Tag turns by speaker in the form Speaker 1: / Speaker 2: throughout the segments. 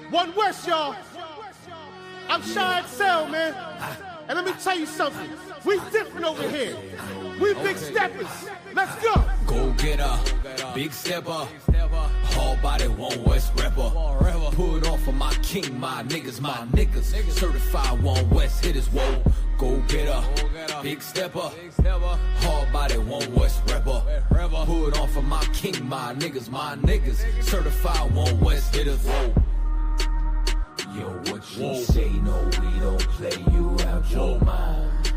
Speaker 1: One West, y'all. I'm Shy Excel, man. And let me tell you something. We different over here. We big steppers. Let's go.
Speaker 2: Go get a big stepper. Hard body, One West rapper. Put on for my king, my niggas, my niggas. Certified One West hitters, whoa. Go get a big stepper. Hard body, One West rapper. Put on for my king, my niggas, my niggas. Certified One West hitters, whoa. Yo, what you say? No, we don't play you out your mind.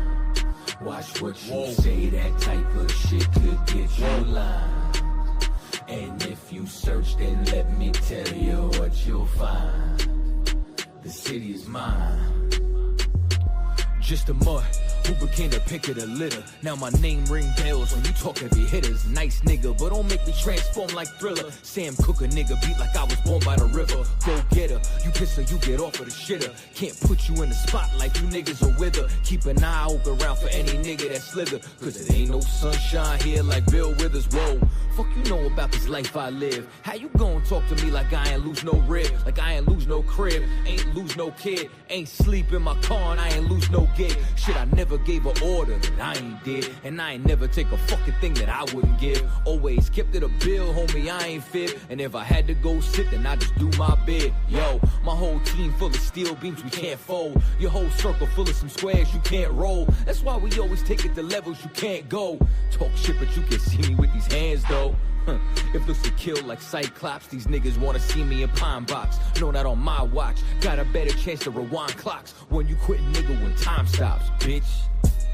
Speaker 2: Watch what you say, that type of shit could get you lined. And if you search, then let me tell you what you'll find. The city is mine. Just a mud who became the pick of the litter. Now my name ring bells when you talk heavy hitters. Nice nigga, but don't make me transform like Thriller. Sam Cooke a nigga beat like I was born by the river. Go get her, you piss her, you get off of the shitter. Can't put you in the spotlight, you niggas are with her. Keep an eye open around for any nigga that slither. Cause it ain't no sunshine here like Bill Withers, whoa. Fuck you know about this life I live. How you gon' talk to me like I ain't lose no rib? Like I ain't lose no crib, ain't lose no kid. Ain't sleep in my car and I ain't lose no gig. Shit, I never gave an order that I ain't did. And I ain't never take a fucking thing that I wouldn't give. Always kept it a bill, homie, I ain't fit. And if I had to go sit, then I just do my bid. Yo, my whole team full of steel beams we can't fold. Your whole circle full of some squares you can't roll. That's why we always take it to levels you can't go. Talk shit, but you can see me with these hands though. If looks to kill like Cyclops, these niggas wanna see me in Pine Box. Know that on my watch, got a better chance to rewind clocks when you quit nigga when time stops, bitch.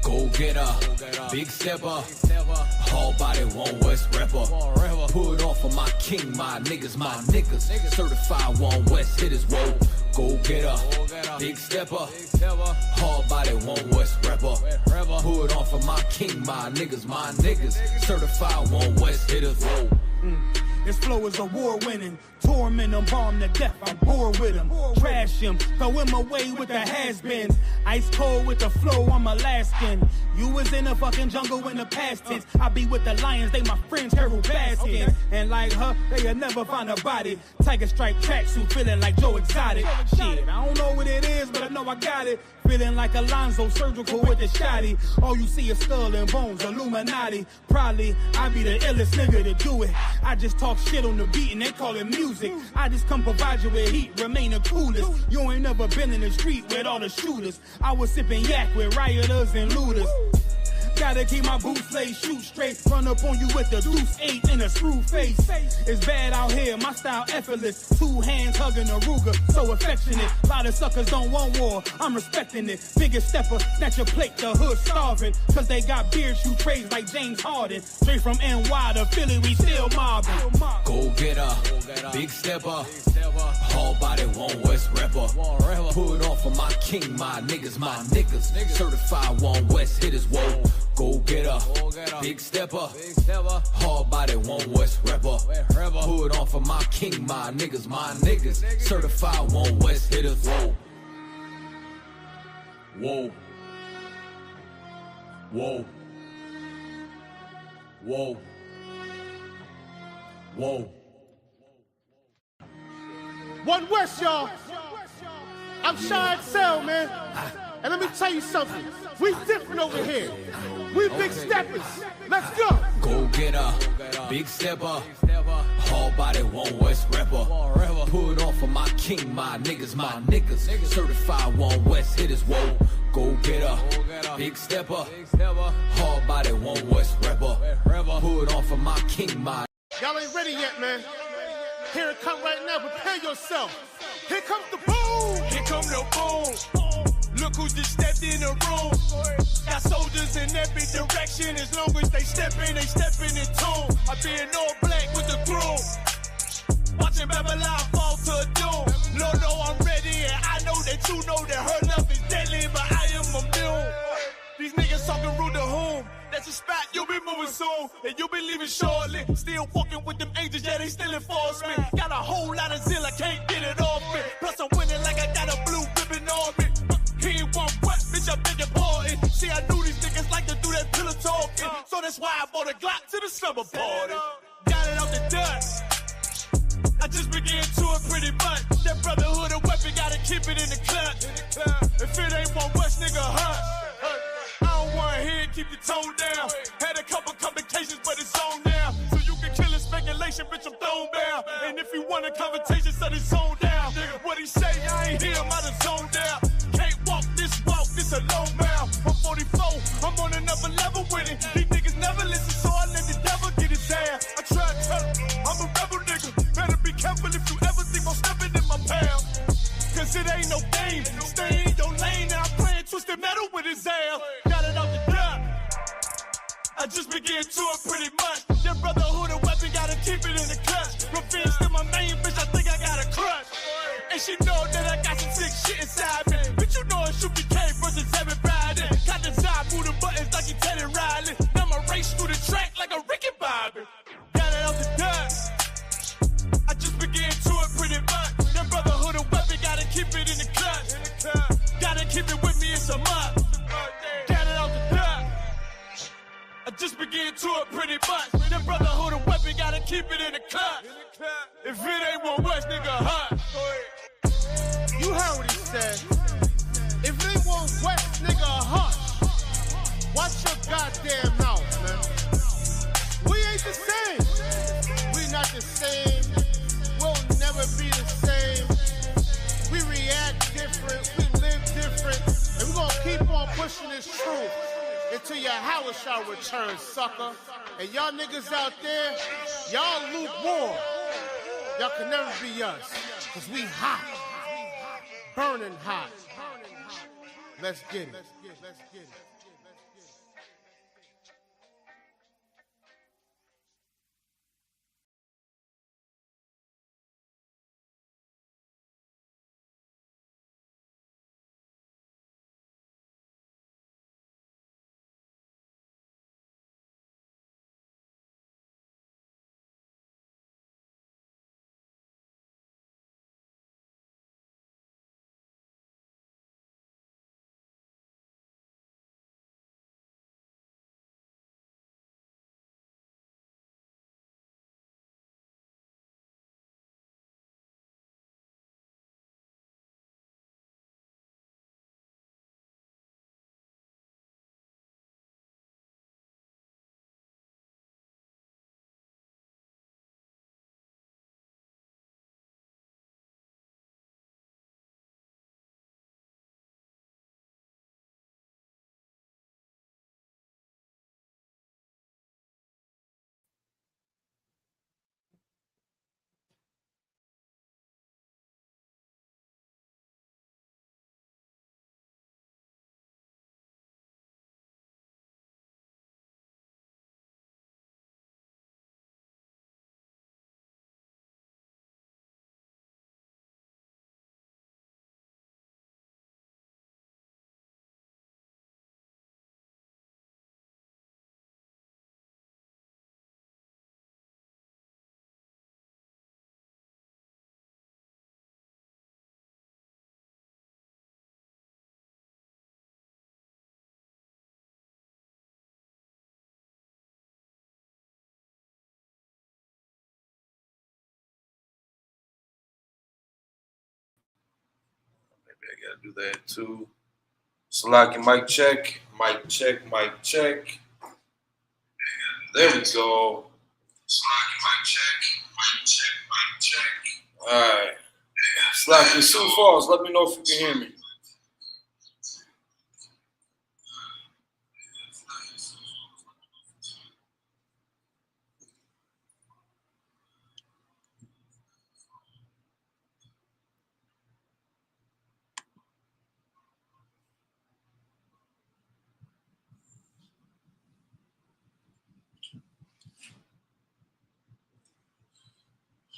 Speaker 2: Go get a big stepper. Hard body, One West rapper. Put on for my king, my niggas, my niggas. Certified One West hitters, whoa. Go get a big stepper. Hard body, One West rapper. Put on for my king, my niggas, my niggas. Certified One West hitters, whoa.
Speaker 3: This flow is award-winning. Torment him, bomb to death, I'm bored with him. Trash him, throw him away with the has-beens. Ice cold with the flow, I'm Alaskan. You was in the fucking jungle in the past tense. I be with the lions, they my friends, Harold Baskins. And like her, they'll never find a body. Tiger stripe tracksuit, feeling like Joe Exotic. Shit, I don't know what it is, but I know I got it. Feeling like Alonzo, surgical with the shotty. All you see is skull and bones, Illuminati. Probably, I be the illest nigga to do it. I just talk shit on the beat and they call it music. I just come provide you with heat, remain the coolest. You ain't never been in the street with all the shooters. I was sipping yak with rioters and looters. Gotta keep my boots laced, shoot straight, run up on you with the deuce 8 in a screw face. It's bad out here, my style effortless. 2 hands hugging a Ruger, so affectionate. A lot of suckers don't want war, I'm respecting it. Biggest stepper, snatch a plate, the hood starving. Cause they got beard shoot trades like James Harden. Straight from NY to Philly, we still mobbing.
Speaker 2: Go get a big stepper. Hard body, One West rapper. Put on for my king, my niggas, my niggas. Certified One West hitters, whoa. Go get a big stepper. Hard body, One West rapper. Put on for my king, my niggas, my niggas. Certified One West hitters, whoa. Whoa. Whoa. Whoa. Whoa.
Speaker 1: One West, y'all. I'm Shy Excel, man. And let me tell you something. We different over here. We big steppers. Let's go.
Speaker 2: Go get a big stepper. Hard body, One West rapper. Put on for my king, my niggas, my niggas. Certified One West hitters, whoa. Go get a big stepper. Hard body, One West rapper. Put on for my king, my.
Speaker 1: Y'all ain't ready yet, man. Here it come right now. Prepare yourself. Here comes the boom.
Speaker 4: Here come the boom. Look who just stepped in the room. Got soldiers in every direction. As long as they step in tune. I been all black with the groom. Watching Babylon fall to doom. Lord, know I'm ready, and I know that you know that her love is deadly, but I am immune. These niggas talking rude to whom? That's a spot, you'll be moving soon, and you'll be leaving shortly. Still walking with them angels, yeah, they still enforce me. Got a whole lot of zeal, I can't get it off me. Plus I'm winning like I got a blue ribbon on me. He ain't one what, bitch, I beg your pardon. See, I knew these niggas like to do that pillow talking. So that's why I bought a Glock to the slumber party. Got it out the dust. I just began to it pretty much. That brotherhood keep it in the club. If it ain't one West nigga, hush. I don't want to hear it, keep the tone down. Had a couple complications, but it's on now. So you can kill it, speculation, bitch, I'm thrown down. And if you want a conversation, set his zone down. What he say, I ain't hear him, I done zoned down. Can't walk, this a low mile. I'm 44, I'm on another level with it. These niggas never listen, so I let the devil get his ass. I try to tell him, I'm a rebel nigga. Better be careful if you ever think I'm stepping in my pound. Cause it ain't no game. Stay in your lane, now I'm playing twisted metal with his ass. Got it out the gut. I just been getting to it pretty much. Your brotherhood, a weapon, gotta keep it in the clutch. Revenge to my main bitch, I think I got a crush. And she know that I got some sick shit inside me. Bitch, you know it's UPK versus everybody. Got the side, move the buttons like he Teddy Riley. Now I race through the track like a Ricky Bobby. Got it out the dust. I just been getting to it pretty much. Your brotherhood, a weapon, gotta keep it in the clutch. Gotta keep it with me, it's a must. Got it out the dust. I just been getting to it pretty much. Your brotherhood, a weapon, gotta keep it in the clutch. If it ain't one West nigga, hot.
Speaker 1: You heard what he said. If they want West nigga hush, watch your goddamn mouth, man. We ain't the same. We not the same. We'll never be the same. We react different. We live different. And we're gonna keep on pushing this truth until your house shall return, sucker. And y'all niggas out there, y'all lukewarm. Y'all can never be us. Cause we hot. Burning hot. Let's get it.
Speaker 5: I gotta do that too. Salaki, mic check, mic check, mic check. There we go. Salaki, mic check, mic check, mic check. All right. Salaki, Sioux Falls, let me know if you can hear me.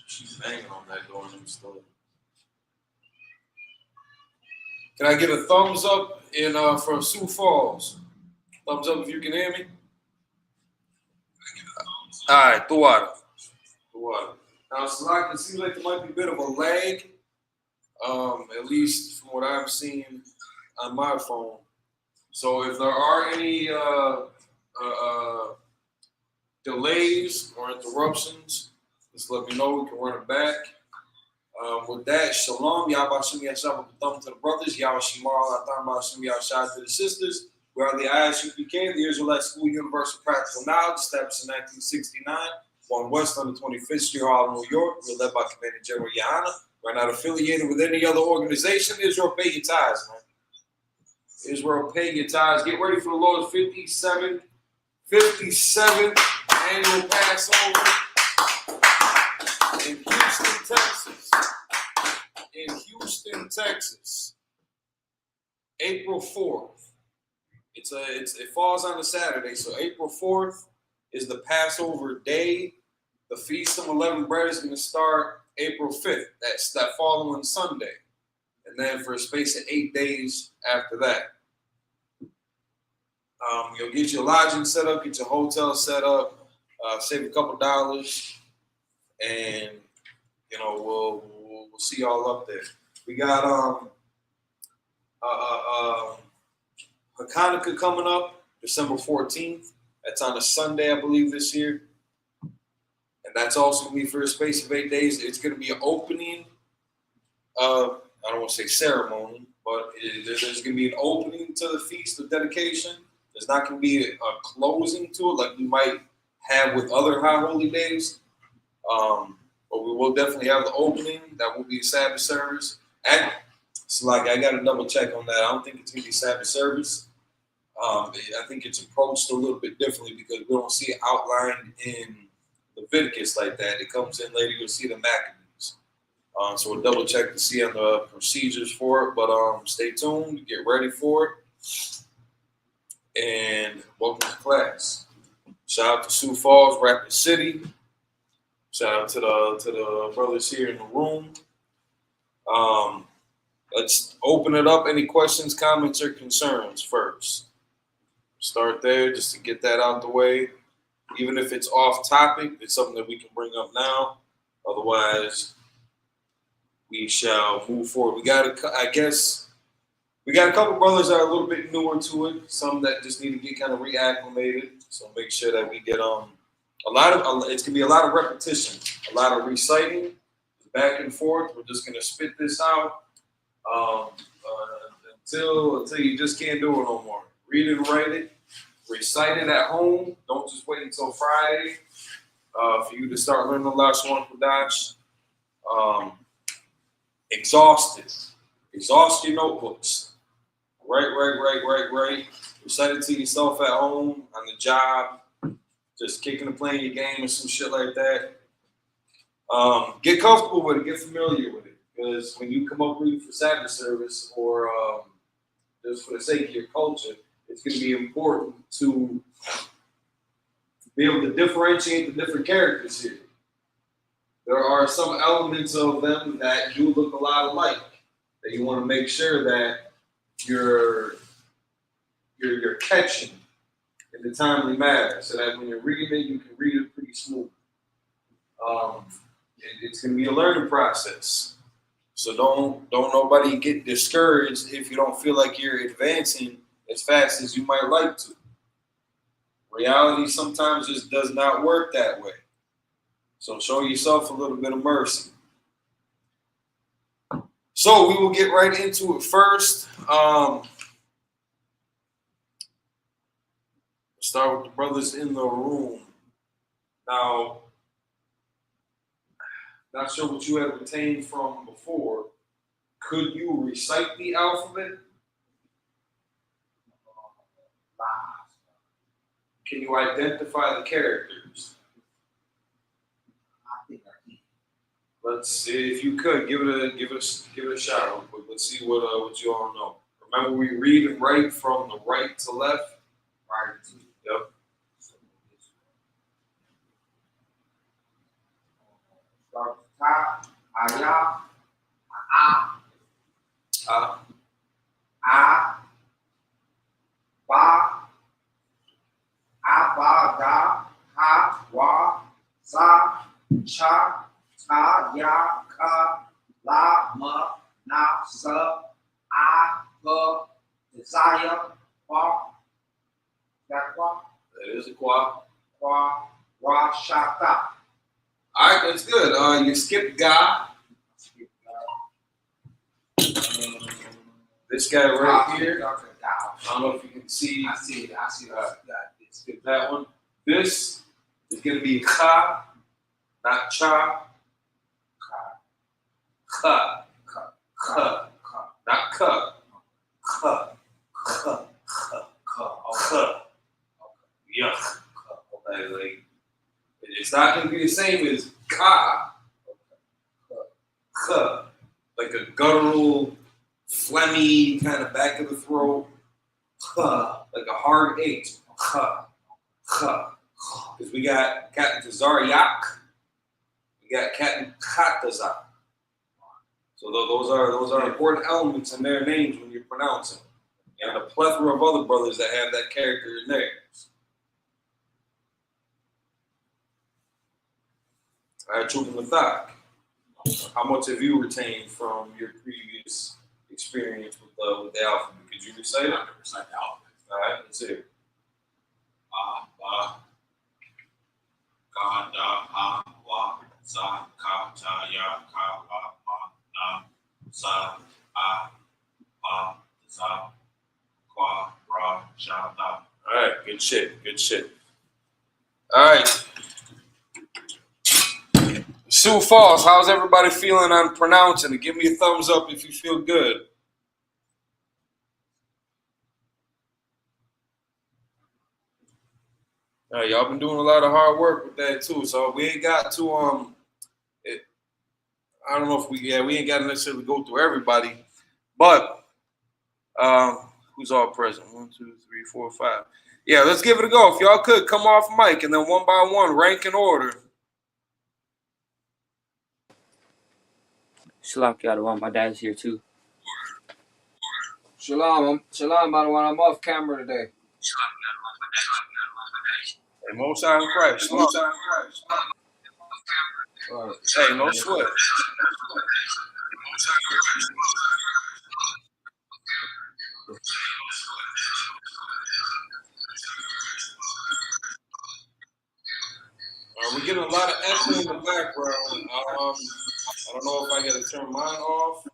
Speaker 5: She's banging on that door and I'm still. Can I get a thumbs up in for Sioux Falls? Thumbs up if you can hear me. All right, the water. Now, Salaki, it seems like there might be a bit of a lag, at least from what I'm seeing on my phone. So if there are any delays or interruptions, just let me know. We can run it back. With that, shalom. Yahweh Shem Yahshua thumb to the brothers. Yahweh Shemar Atam Shem Yahshua to the sisters. We are the ISUPK, the Israelite School Universal Practical Knowledge, established in 1969, on West on the 25th Street, Harlem, New York. We're led by Commander General Yahana. We're not affiliated with any other organization. Israel, pay your tithes, man. Israel, pay your tithes. Get ready for the Lord's 57th annual Passover in Houston, Texas. April 4th. It falls on a Saturday, so April 4th is the Passover day. The Feast of Unleavened Bread is going to start April 5th. That's that following Sunday. And then for a space of 8 days after that. You'll get your lodging set up, get your hotel set up, save a couple dollars, and we'll see y'all up there. We got Hanukkah coming up, December 14th. That's on a Sunday, I believe, this year. And that's also going to be for a space of 8 days. It's going to be an opening, I don't want to say ceremony, but there's going to be an opening to the Feast of Dedication. There's not going to be a closing to it like we might have with other high holy days. But we will definitely have the opening. That will be a Sabbath service. It's like I got to double check on that. I don't think it's going to be Sabbath service. I think it's approached a little bit differently because we don't see it outlined in Leviticus like that. It comes in later. You'll see the Maccabees. So we'll double check to see on the procedures for it. But stay tuned. Get ready for it. And welcome to class. Shout out to Sioux Falls, Rapid City. Shout out to the brothers here in the room. Let's open it up. Any questions, comments, or concerns first? Start there just to get that out the way. Even if it's off topic, it's something that we can bring up now. Otherwise, we shall move forward. We got a couple brothers that are a little bit newer to it. Some that just need to get kind of reacclimated. So make sure that we get it's gonna be a lot of repetition, a lot of reciting, back and forth. We're just gonna spit this out until you just can't do it no more. Read it and write it, recite it at home. Don't just wait until Friday for you to start learning the LASHAWAN QADASH. Exhaust it. Exhaust your notebooks. Right. Recite it to yourself at home, on the job, just kicking and playing your game or some shit like that. Get comfortable with it. Get familiar with it. Because when you come up reading for Sabbath service or just for the sake of your culture, it's going to be important to be able to differentiate the different characters here. There are some elements of them that do look a lot alike that you want to make sure that you're catching in the timely manner, so that when you're reading it, you can read it pretty smooth. It's going to be a learning process, so don't nobody get discouraged if you don't feel like you're advancing as fast as you might like to. Reality sometimes just does not work that way, so show yourself a little bit of mercy. So we will get right into it first. Start with the brothers in the room. Now, not sure what you had retained from before. Could you recite the alphabet? Can you identify the characters?
Speaker 6: I think I can.
Speaker 5: Let's see if you could give it a shot real quick. Let's see what you all know. Remember, we read and write from the right to left.
Speaker 6: Right.
Speaker 5: Yep.
Speaker 6: Start at the top. Ayah. Ba. Abada. Ha. Wa. Sa. Cha. Ta. Ya. Ka. La. Ma. Na. Sa. A. Ka. Desire. Qua. That qua?
Speaker 5: That is a qua.
Speaker 6: Qua. Wa. Shata.
Speaker 5: All right, that's good. You skipped Ga. This guy right here.
Speaker 6: I
Speaker 5: I don't know if you can see.
Speaker 6: I see it. I see it.
Speaker 5: That one. This is going to be Ka, not Cha. Ka. Ka. Not Ka. Ka. Ka. Ka. Yuck. Like, it's not going to be the same as Ka. Ka. Like a guttural, phlegmy kind of back of the throat. Ka. Like a hard H. Ka. Ka. Because we got Captain Tazaryak. We got Captain Katazak. So those are important elements in their names when you're pronouncing. And a plethora of other brothers that have that character in there. All right, Chupa Mathak. How much have you retained from your previous experience with the alphabet? Could you recite it?
Speaker 6: 100% the alphabet.
Speaker 5: All right, let's hear it.
Speaker 6: Ba, Ka, Da, Ha, Wa, Za, Ka, Ta, Ya, Ka, Ba, Ma, Na, Sa, A, Ba, Za, Kwa, Ra, Sha, Da.
Speaker 5: All right, good shit, good shit. All right. Sioux Falls, how's everybody feeling on pronouncing it? Give me a thumbs up if you feel good. All right, y'all been doing a lot of hard work with that too. So we ain't got to I don't know if we ain't got to necessarily go through everybody, but who's all present? 1, 2, 3, 4, 5. Yeah, let's give it a go. If y'all could come off mic and then one by one, rank in order.
Speaker 7: Shalom, QADASH. My dad's here too.
Speaker 8: Shalom, by the way, I'm off camera today.
Speaker 5: Hey, Most High in Christ. Shalom.
Speaker 8: Right.
Speaker 5: Hey, no sweat. We're getting a lot of echo in the background. I don't know if I got to turn mine off.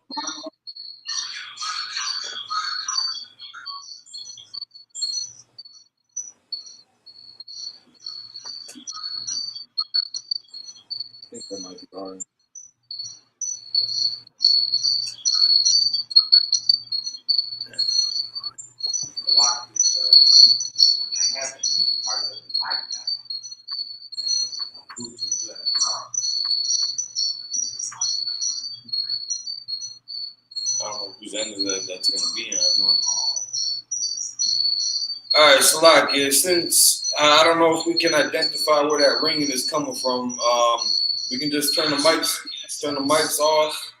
Speaker 8: I think that might be fine.
Speaker 5: I don't know whose end of that's going to be on. All right, Salakia, since I don't know if we can identify where that ringing is coming from, we can just turn the mics off.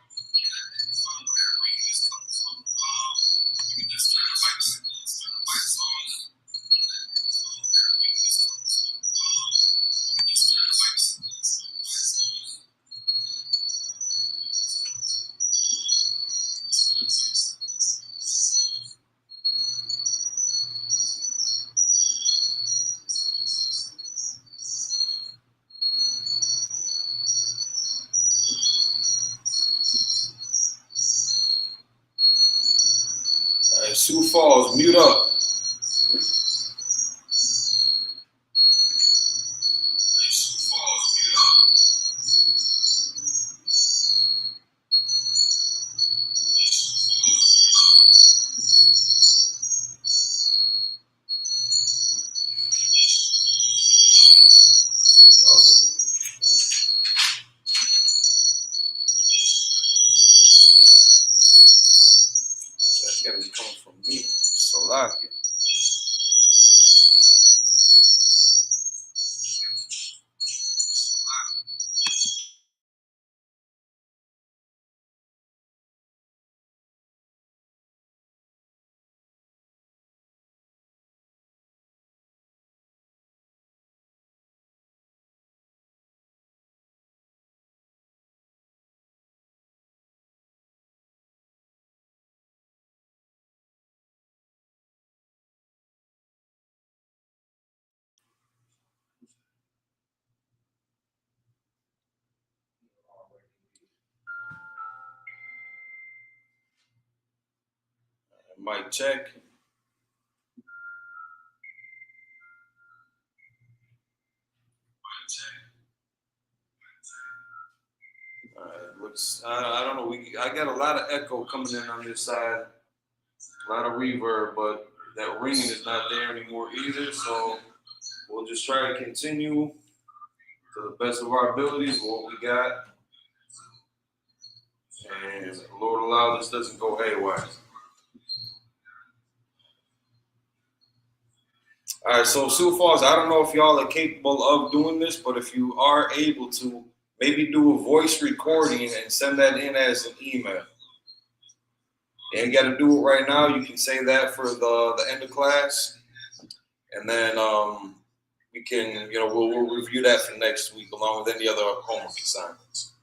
Speaker 5: All right, Sioux Falls, mute up. That's got to be coming from me, Salakia. Mic check. Looks. I don't know. I got a lot of echo coming in on this side. A lot of reverb, but that ringing is not there anymore either. So we'll just try to continue to the best of our abilities what we got. And Lord allow this doesn't go haywire. All right, so Sioux Falls, I don't know if y'all are capable of doing this, but if you are able to, maybe do a voice recording and send that in as an email. You ain't got to do it right now. You can say that for the end of class, and then we can, we'll review that for next week along with any other homework assignments.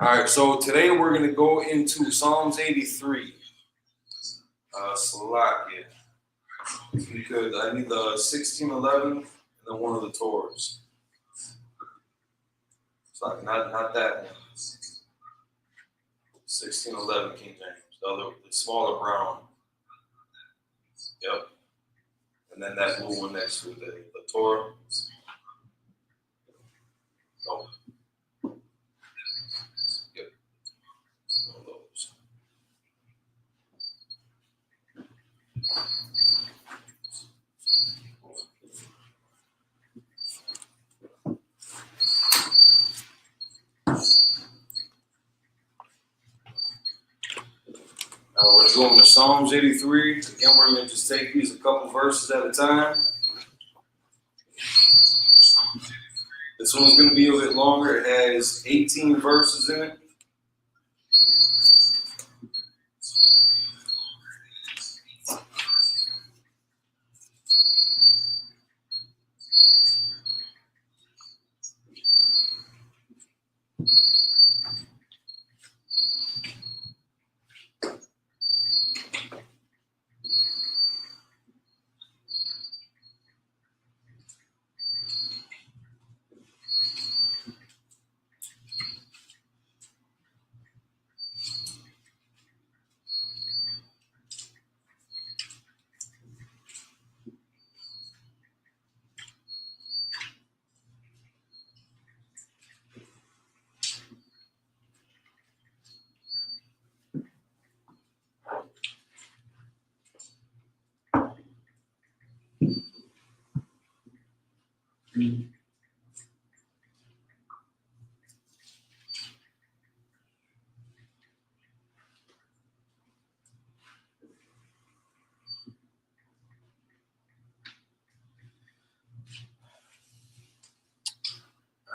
Speaker 5: All right, so today we're going to go into Psalms 83. Salakia. If you could, I need the 1611 and then one of the Torahs. Salakia, not that one. 1611 King James, the smaller brown. Yep. And then that blue one next to the Torah. Oh. Yep. One of those. We're going to go into Psalms 83. Again, we're going to just take these a couple verses at a time. This one's going to be a bit longer. It has 18 verses in it.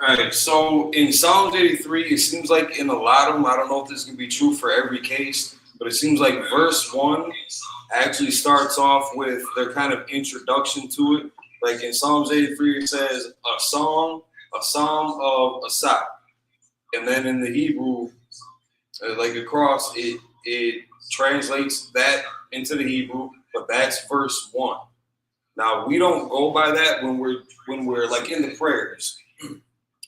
Speaker 5: All right, so in Psalms 83, it seems like in a lot of them, I don't know if this can be true for every case, but it seems like verse 1 actually starts off with their kind of introduction to it. Like in Psalms 83, it says a psalm of Asaph. And then in the Hebrew, like across, it translates that into the Hebrew, but that's verse 1. Now, we don't go by that when we're like in the prayers.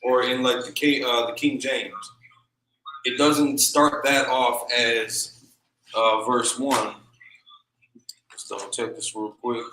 Speaker 5: Or in like the King James, it doesn't start that off as verse 1. Let's double check this real quick.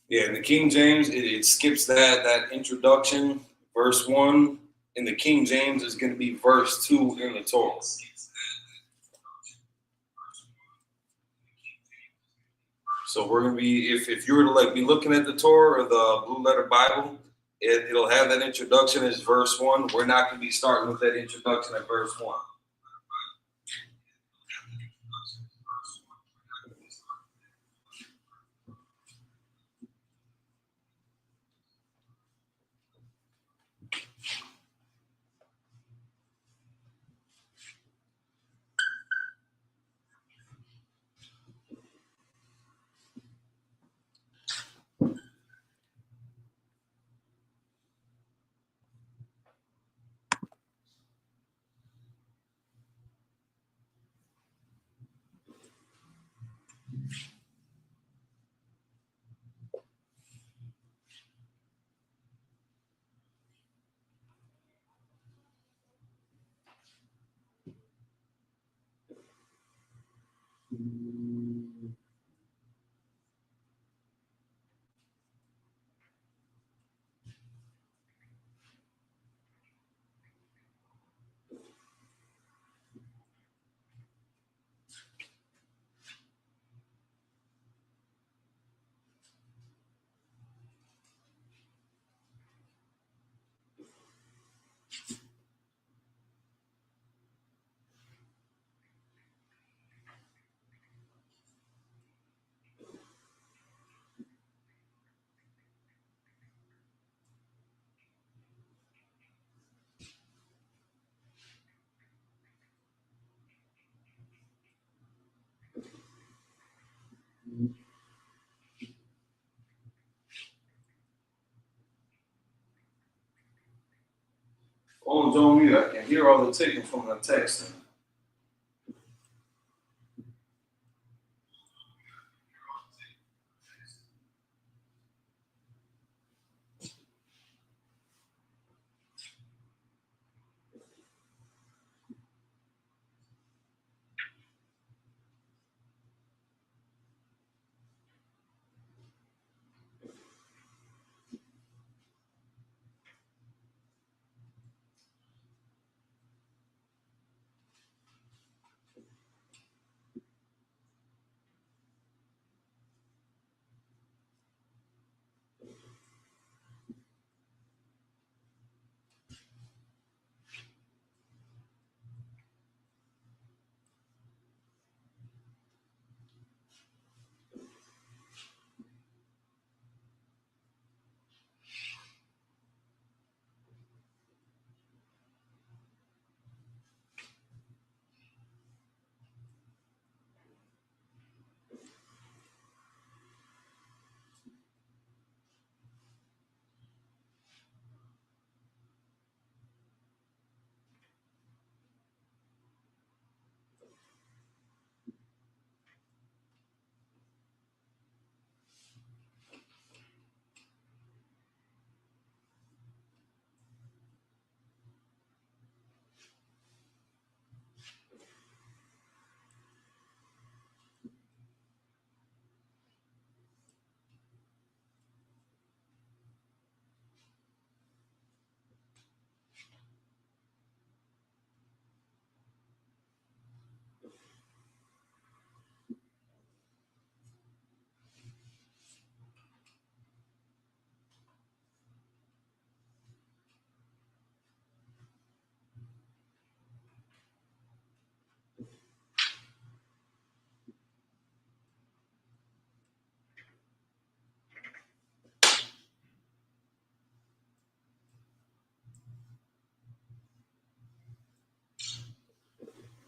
Speaker 5: Yeah, in the King James, it skips that introduction. Verse 1 in the King James is going to be verse 2 in the Torah. So we're going to be, if you were to like be looking at the Torah or the Blue Letter Bible, it'll have that introduction as verse 1. We're not going to be starting with that introduction at verse 1. Phone's on mute. I can hear all the ticking from the texting.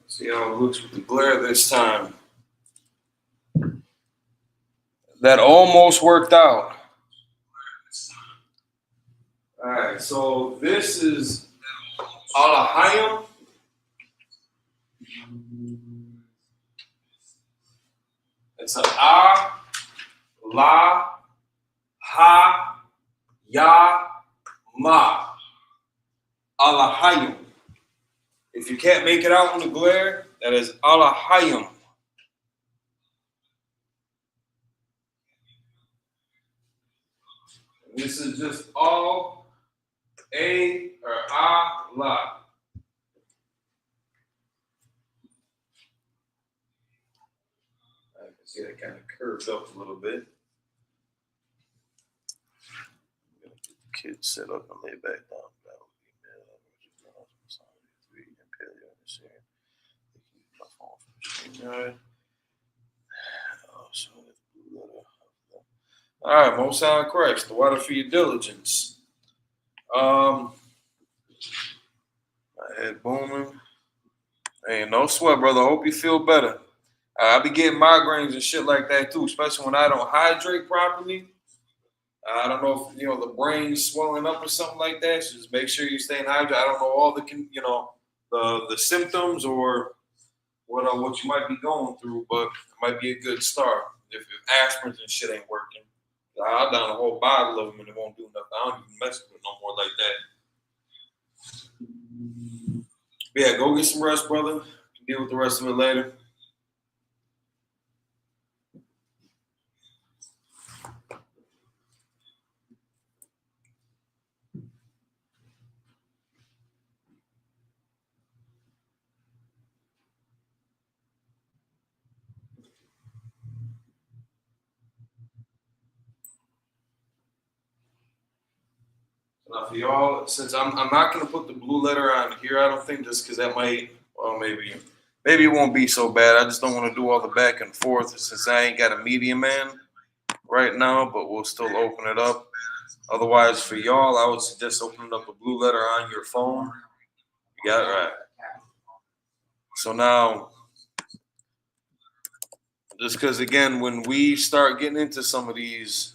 Speaker 5: See how it looks with the glare this time. That almost worked out. All right, so this is Alahayim. It's an A, La, Ha, Ya, Ma. Alahayim. If you can't make it out in the glare, that is Alahayim. This is just all A or La. I can see that kind of curved up a little bit. I'm going to get the kids set up and lay back down. All right, most sound Christ, the water for your diligence. My head booming. Hey, no sweat, brother. Hope you feel better. I be getting migraines and shit like that too, especially when I don't hydrate properly. I don't know if the brain's swelling up or something like that. So just make sure you're staying hydrated. I don't know all the the symptoms or what you might be going through, but it might be a good start if aspirins and shit ain't working. I'll down a whole bottle of them and it won't do nothing. I don't even mess with it no more like that. But yeah, go get some rest, brother. Deal with the rest of it later. Now for y'all, since I'm not gonna put the blue letter on here, I don't think, just because that might, well, maybe it won't be so bad. I just don't want to do all the back and forth since I ain't got a media man right now, but we'll still open it up. Otherwise, for y'all, I would suggest opening up a blue letter on your phone. You got it right. So now, just because again, when we start getting into some of these,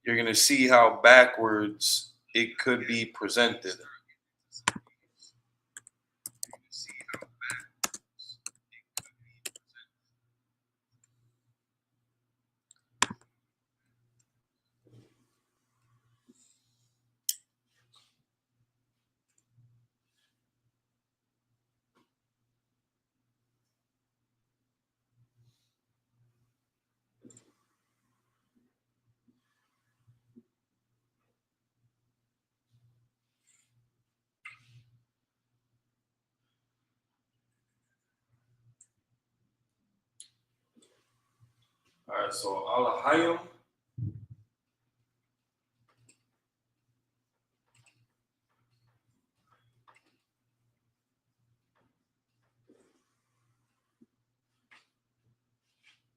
Speaker 5: you're gonna see how backwards it could be presented. right, so Alahayim.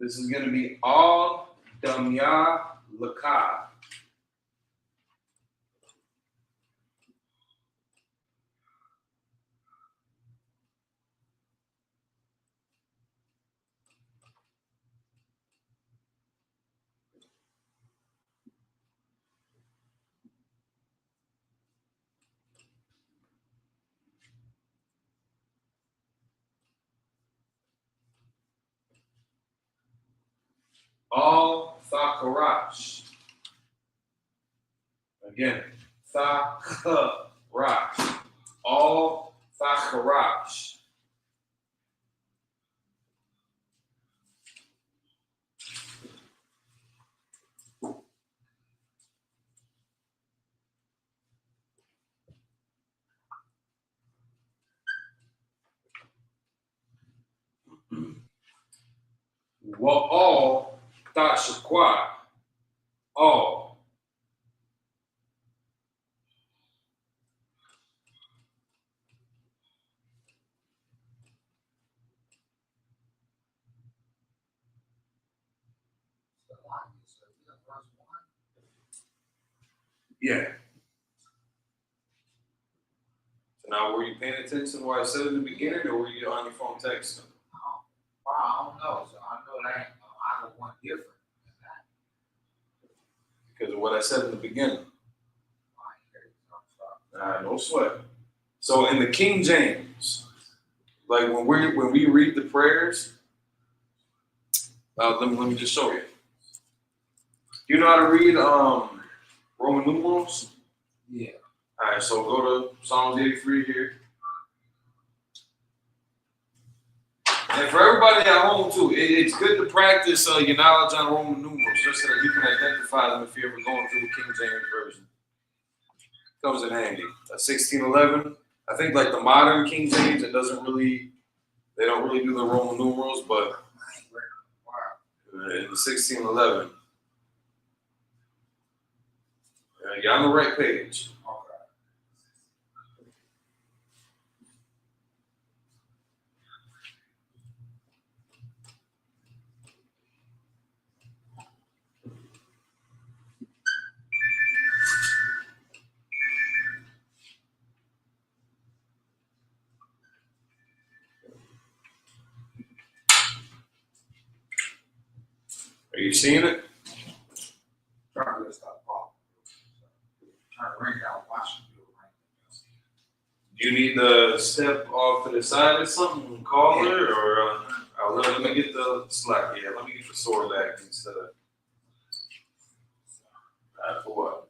Speaker 5: This is going to be Al Damya Lakah. Al Thakarash. Again, Thakarash. Al Thakarash. Wa'al Thashaqua. All. Yeah. So now, were you paying attention to what I said in the beginning, or were you on your phone texting?
Speaker 9: Well, I don't know. So I know that I don't want different than that.
Speaker 5: Because of what I said in the beginning. All right, no sweat. So in the King James, like when we read the prayers, let me just show you. You know how to read Roman numerals?
Speaker 9: Yeah.
Speaker 5: All right, so go to Psalms 83 here. And for everybody at home too, it's good to practice your knowledge on Roman numerals, just so that you can identify them if you're ever going through the King James version. Comes in handy. 1611. I think like the modern King James, they don't really do the Roman numerals, but in the 1611, you're on the right page. Are you seeing it?
Speaker 9: Trying to stop popping. Trying to ring out Washington.
Speaker 5: Do you need to step off to the side or something and call her, or let me get the slack? Yeah, let me get the sword back instead of. For what?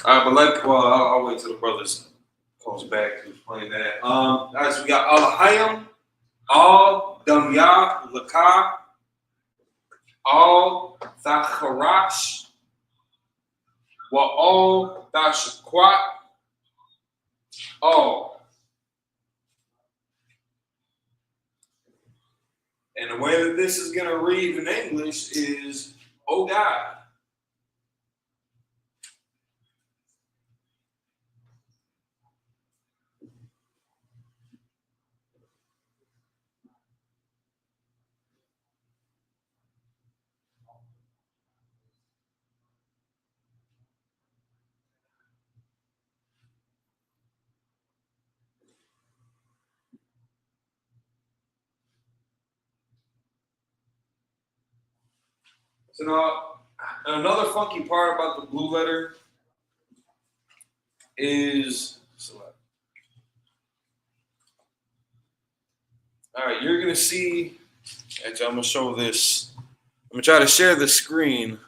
Speaker 5: All right, but I'll wait till the brothers comes back to explain that. Guys, we got Alahayim, Al Damya Lakah, Al Thacharash, Wa'al Thashaqua, All. And the way that this is going to read in English is, oh God. So now, another funky part about the blue letter is, all right, you're gonna see, actually, I'm gonna show this. I'm gonna try to share the screen.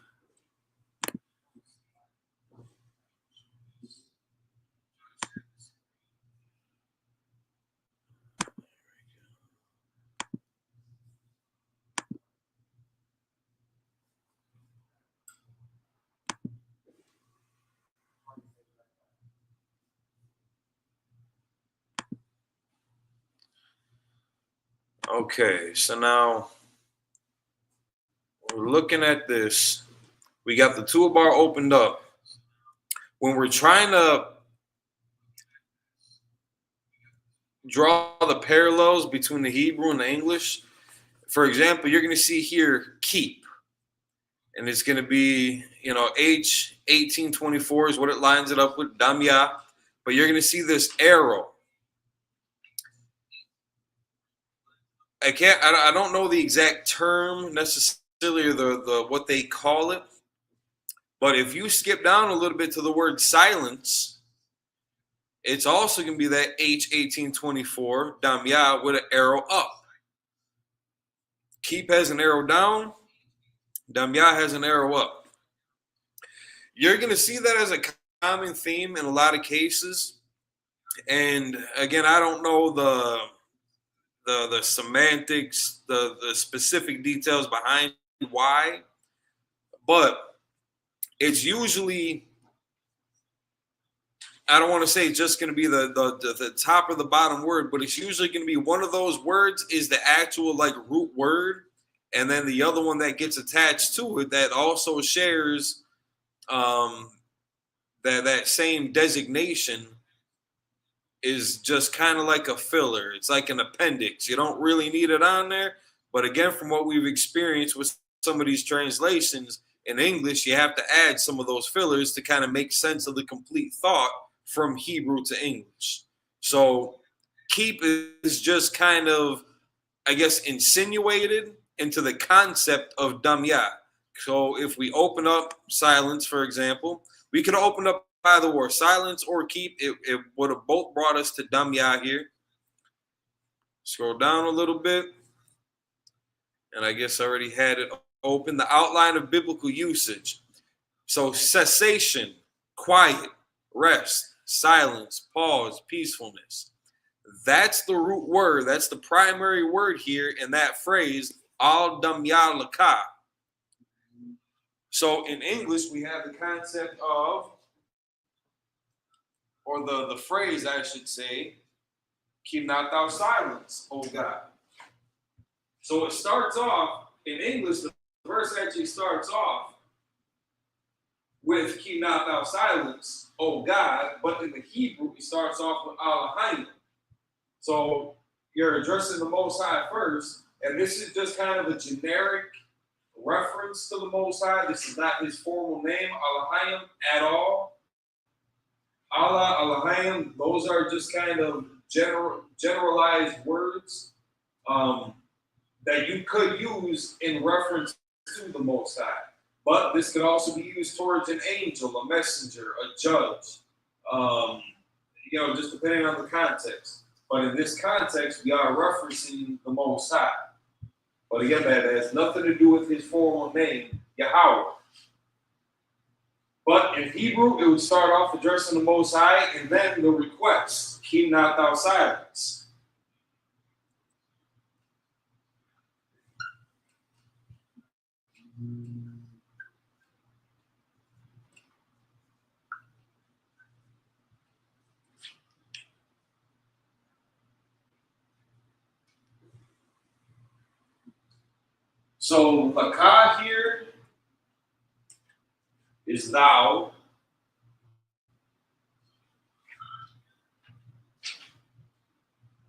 Speaker 5: Okay, so now we're looking at this. We got the toolbar opened up. When we're trying to draw the parallels between the Hebrew and the English, for example, you're going to see here keep. And it's going to be, H 1824 is what it lines it up with, damya. But you're going to see this arrow. I don't know the exact term necessarily, or the what they call it. But if you skip down a little bit to the word silence, it's also going to be that H 1824 damya with an arrow up. Keep has an arrow down. Damya has an arrow up. You're going to see that as a common theme in a lot of cases. And again, I don't know the semantics, the specific details behind why, but it's usually, I don't want to say it's just going to be the top or the bottom word, but it's usually going to be one of those words is the actual like root word, and then the other one that gets attached to it that also shares that same designation is just kind of like a filler. It's like an appendix. You don't really need it on there. But again, from what we've experienced with some of these translations in English, you have to add some of those fillers to kind of make sense of the complete thought from Hebrew to English. So keep is just kind of, I guess, insinuated into the concept of damya. So if we open up silence, for example, we could open up either or silence or keep. It would have both brought us to damya here. Scroll down a little bit. And I guess I already had it open. The outline of biblical usage. So cessation, quiet, rest, silence, pause, peacefulness. That's the root word. That's the primary word here in that phrase, al damya laka. So in English, we have the concept of, or the phrase, I should say, keep not thou silence, O God. So it starts off, in English, the verse actually starts off with keep not thou silence, O God, but in the Hebrew, it starts off with Elohim. So you're addressing the Most High first, and this is just kind of a generic reference to the Most High. This is not his formal name, Elohim, at all. Allah, Elohim, those are just kind of generalized words that you could use in reference to the Most High. But this could also be used towards an angel, a messenger, a judge, just depending on the context. But in this context, we are referencing the Most High. But again, that has nothing to do with his formal name, Yahweh. But in Hebrew, it would start off addressing the Most High, and then the request, keep not thou silence. So lakah here is thou.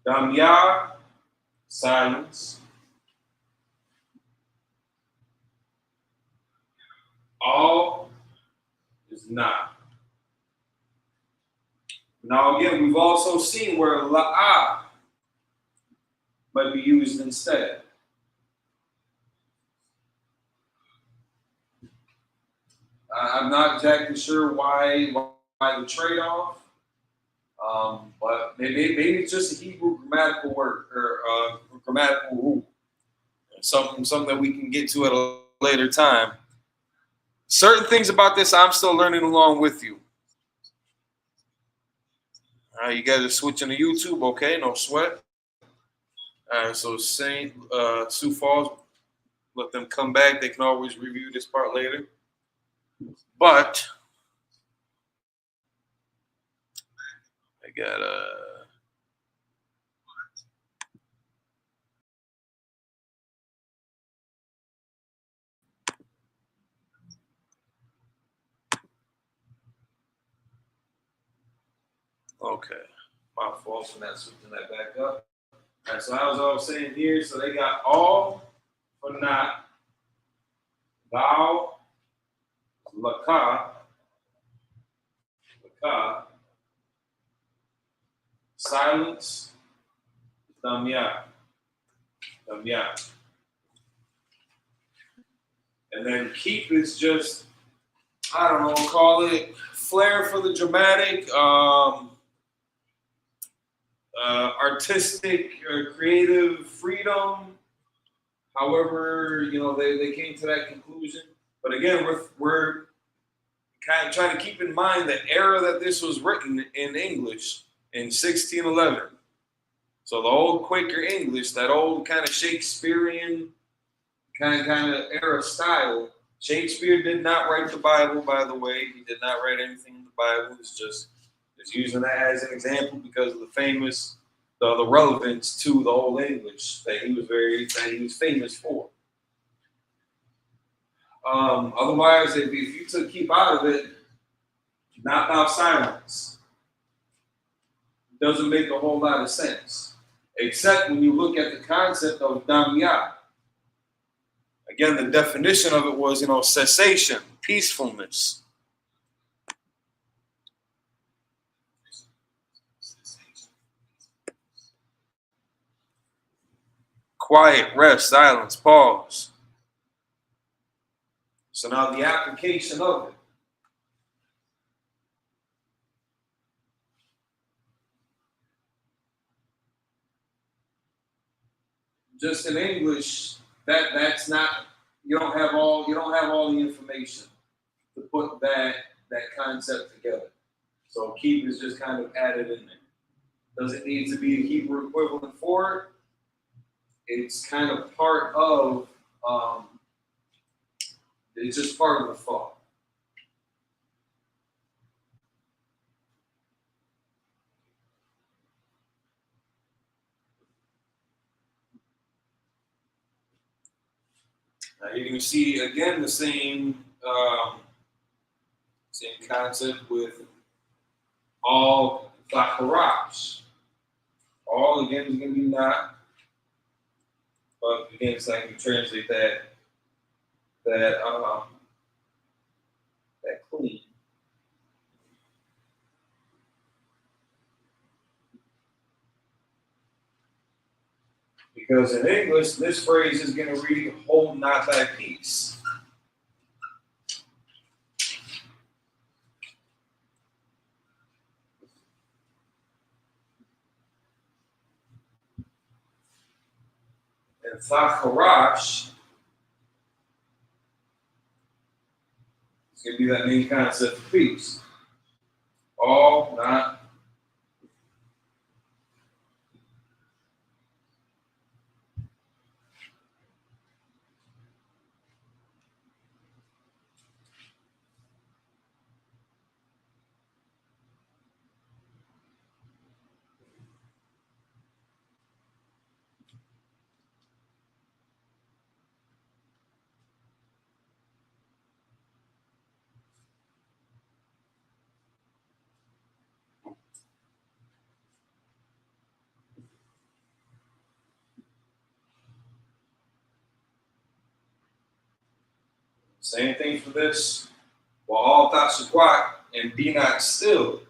Speaker 5: Damya, silence. All is not. Now again, we've also seen where la'ah might be used instead. I'm not exactly sure why the trade-off, but maybe it's just a Hebrew grammatical word or grammatical rule. Something that we can get to at a later time. Certain things about this, I'm still learning along with you. All right, you guys are switching to YouTube, okay? No sweat. All right, so St. Sioux Falls, let them come back. They can always review this part later. But I got Okay. My fault for not switching that back up. All right, so I was saying here, so they got all for not, thou, laka, silence, damya. And then keep is just, I don't know, call it flair for the dramatic, artistic or creative freedom. However, you know, they came to that conclusion. But again, we're kind of trying to keep in mind the era that this was written in English in 1611. So the old Quaker English, that old kind of Shakespearean kind of era style. Shakespeare did not write the Bible, by the way. He did not write anything in the Bible. It's just using that as an example because of the relevance to the old English that he was famous for. Otherwise, if you took keep out of it, not thou silence, doesn't make a whole lot of sense, except when you look at the concept of damya. Again, the definition of it was, cessation, peacefulness. Quiet, rest, silence, pause. So now the application of it. Just in English, that's not, you don't have all the information to put that concept together. So keep is just kind of added in there. Does it need to be a Hebrew equivalent for it? It's kind of part of, it's just part of the thought. Now you're going to see, again, the same concept with all thakarash. All, again, is going to be not. But again, it's like we translate that clean. Because in English, this phrase is going to read, hold not thy peace. And thakarash is going to be that main concept of peace. All, not. Same thing for this. Well, all thoughts are quiet and be not still.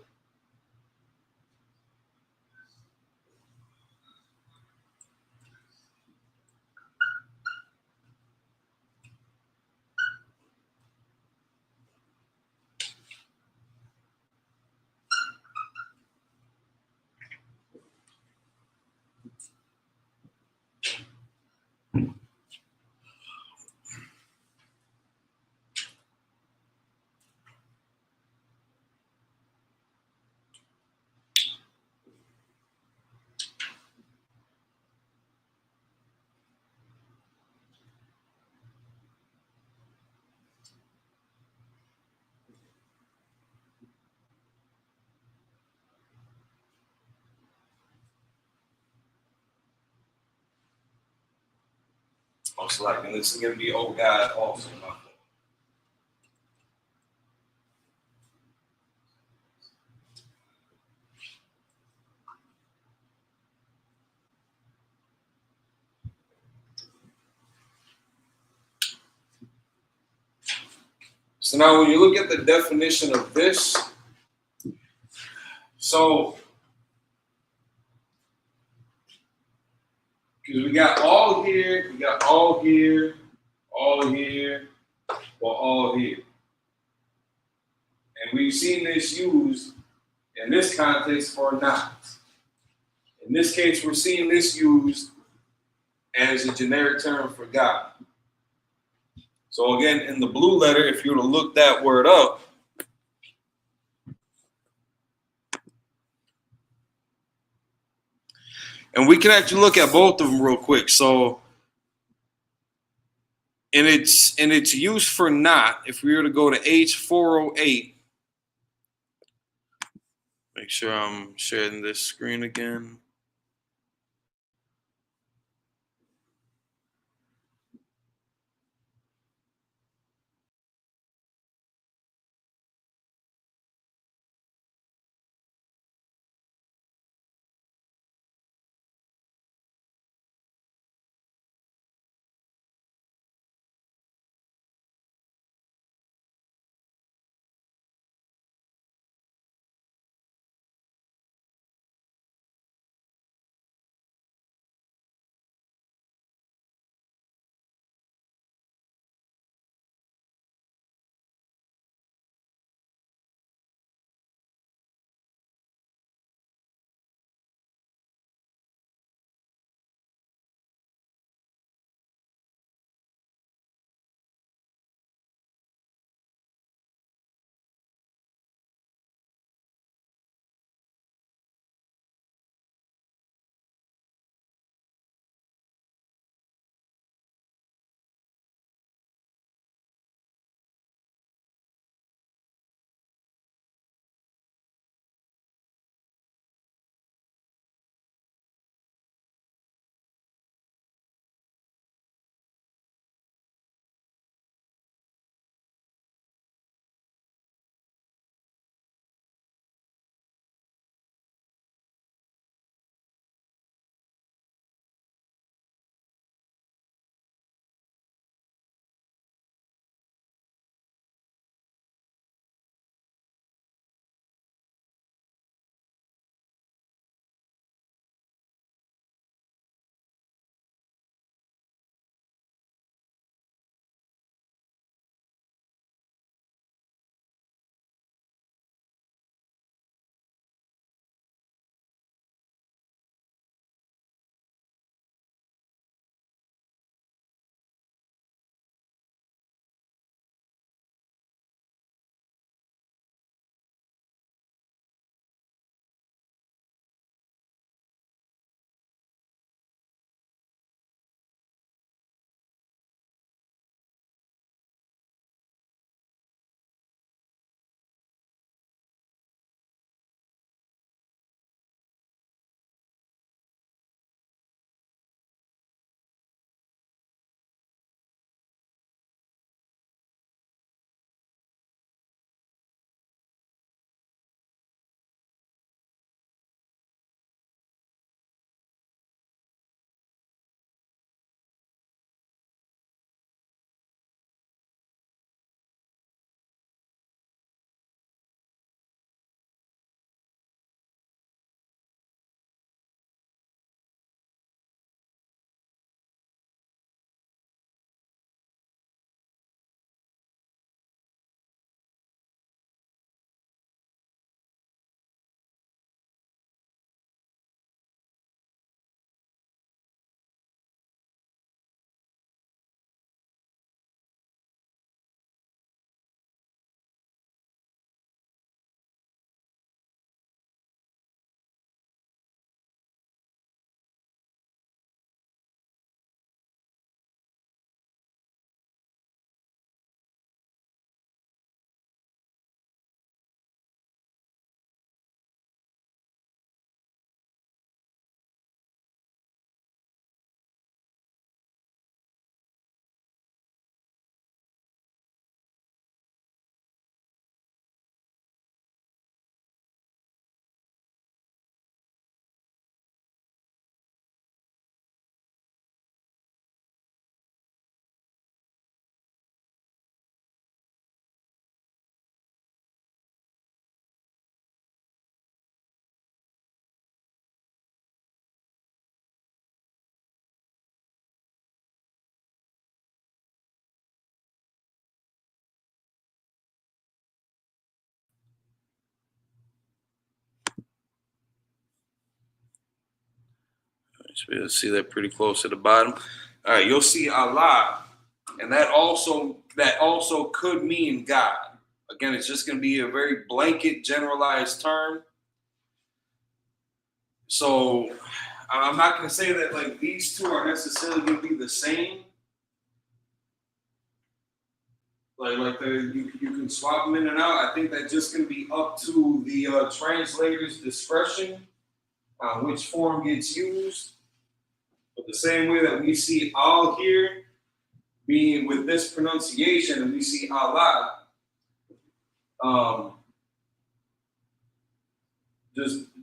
Speaker 5: Most likely, this is going to be oh God also. So now when you look at the definition of this, so because we got all here, we got all here, all here, or all here. And we've seen this used in this context for not. In this case, we're seeing this used as a generic term for God. So again, in the blue letter, if you were to look that word up, and we can actually look at both of them real quick. So in its use for not, if we were to go to H408, make sure I'm sharing this screen again. should be able to see that pretty close to the bottom. All right, you'll see Allah, and that also could mean God. Again, it's just going to be a very blanket, generalized term. So I'm not going to say that like these two are necessarily going to be the same. You can swap them in and out. I think that's just going to be up to the translator's discretion on which form gets used. But the same way that we see all here being with this pronunciation, and we see Allah,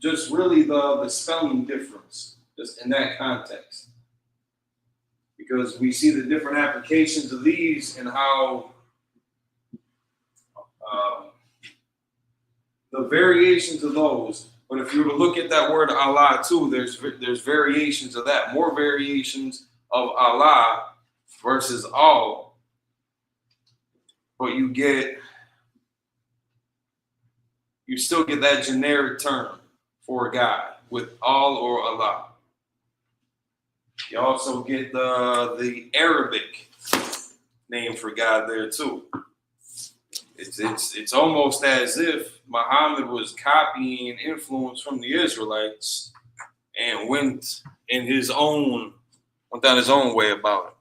Speaker 5: just really the spelling difference, just in that context. Because we see the different applications of these and how the variations of those. But if you were to look at that word Allah too, there's variations of that, more variations of Allah versus all. But you still get that generic term for God with all or Allah. You also get the Arabic name for God there too. It's almost as if Muhammad was copying influence from the Israelites and went down his own way about it.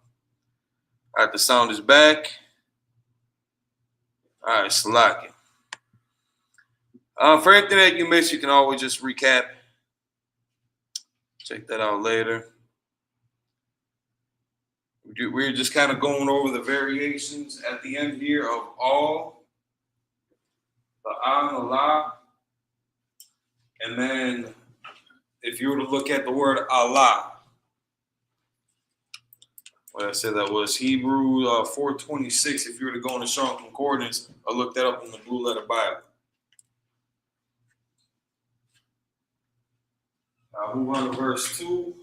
Speaker 5: All right, the sound is back. All right, Salaki. For anything that you missed, you can always just recap. Check that out later. We're just kind of going over the variations at the end here of all, the Allah, and then if you were to look at the word Allah, what I said that was Hebrew 4:26. If you were to go in the Strong Concordance, or look that up in the Blue Letter Bible. I'll move on to verse 2.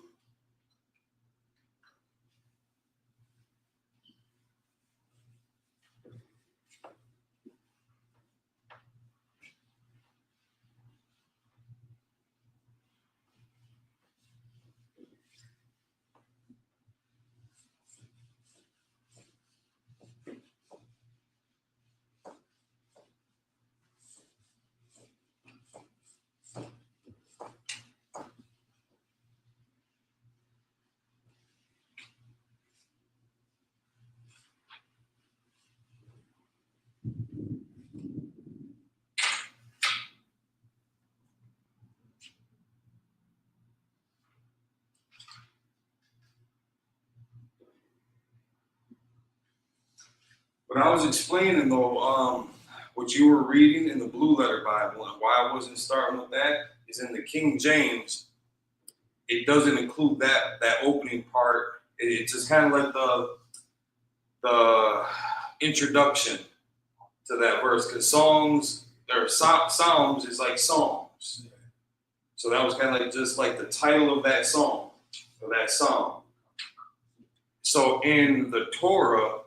Speaker 5: But I was explaining though, what you were reading in the Blue Letter Bible, and why I wasn't starting with that is in the King James, it doesn't include that opening part. It's just kind of like the introduction to that verse, because Psalms is like Psalms. So that was kind of like just like the title of that song, or that psalm. So in the Torah,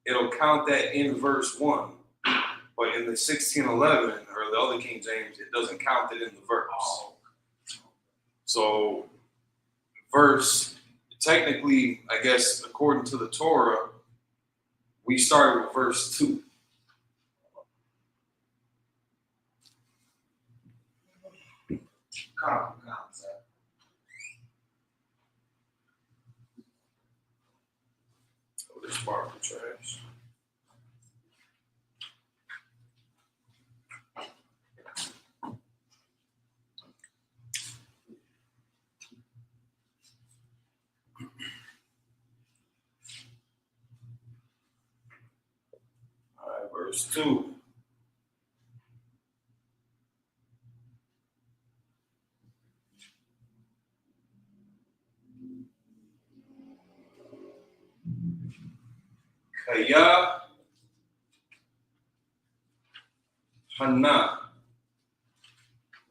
Speaker 5: it'll count that in verse 1. But in the 1611 or the other King James, it doesn't count it in the verse. So verse, technically, I guess, according to the Torah, we started with verse 2. Concept. Oh, this marker trash. All right, verse 2. Kaya Hana.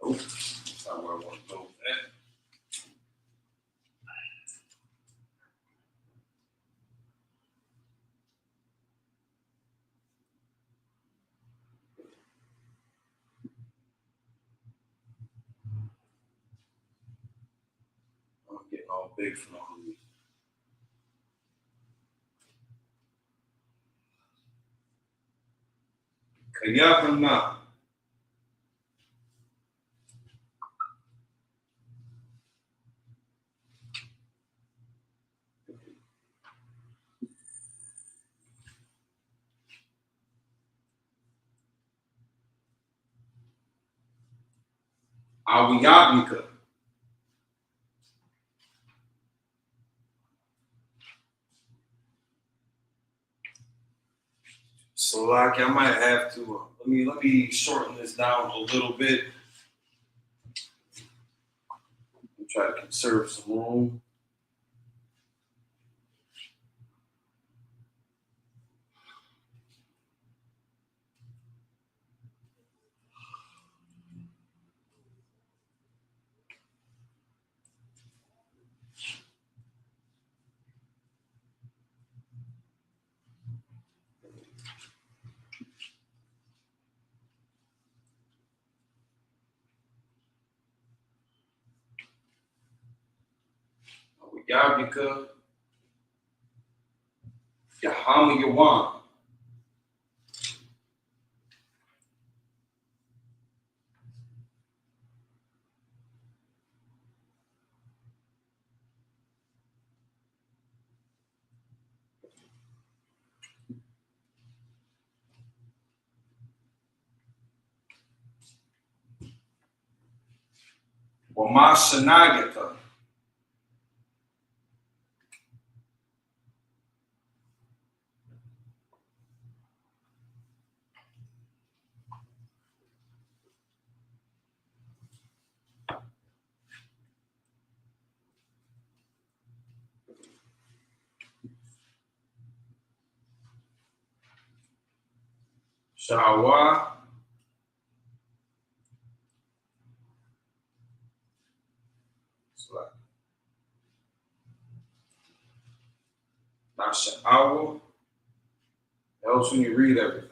Speaker 5: Oh, that's not where I want to go with that. I'm getting all big for no reason. Kaya na. Awiyabika. So like I might have to let me shorten this down a little bit. Try to conserve some room. Yabika, Yahama Yawan. Wamasanagata. Shawa. Nasha'awa. Helps when you read everything.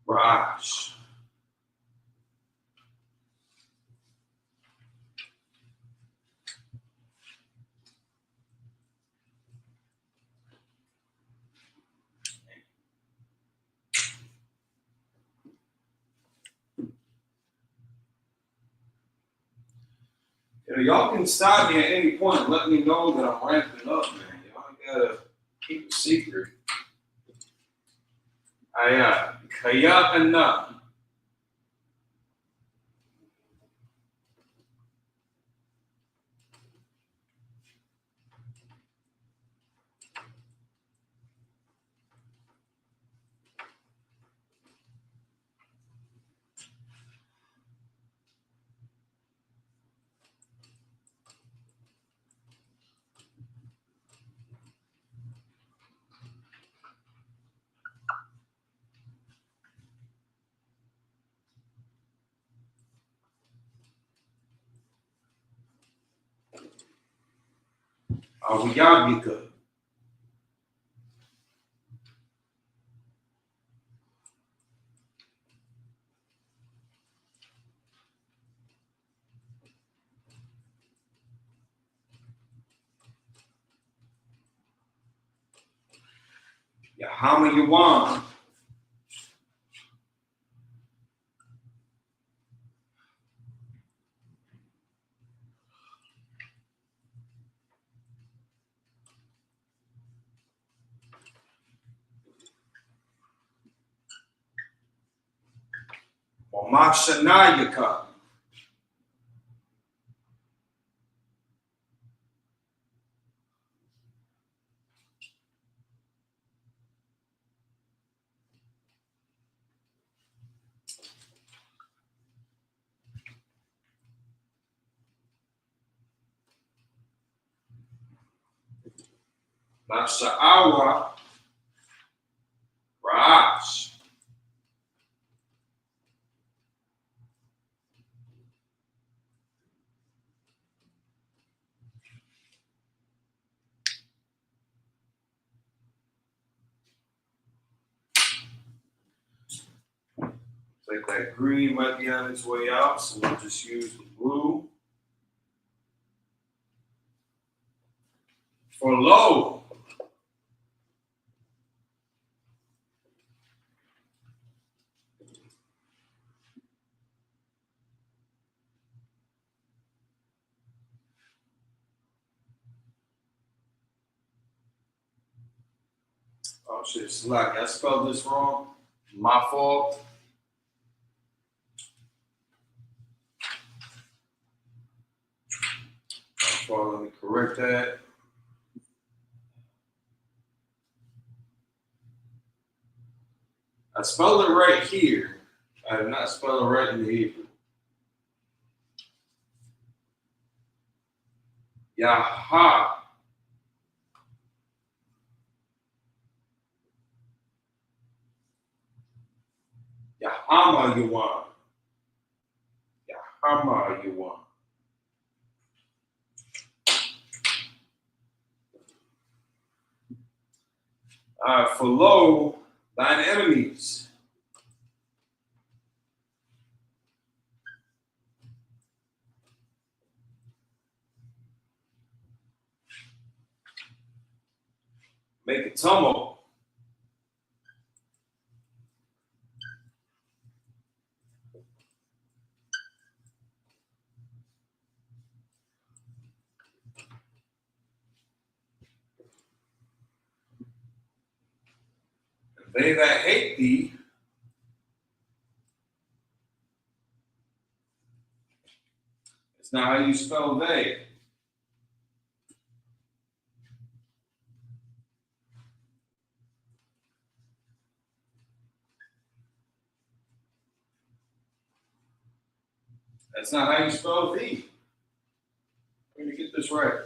Speaker 5: Raj. Y'all can stop me at any point and let me know that I'm ramping up, man. Y'all gotta keep it secret. Kaya na. Awiyabika. Yahama Yawan. Wamashanayaka. Nasha'awa. Raj. Like that green might be on its way out, so we'll just use the blue. For low. Oh shit, slack. I spelled this wrong. My fault. Let me correct that. I spelled it right here. I did not spell it right in the Hebrew. Yaha. Yahama Yuan. Yahama Yuan. For lo, thine enemies. Make a tumult. They that hate thee it's not how you spell they. That's not how you spell thee. Let me get this right.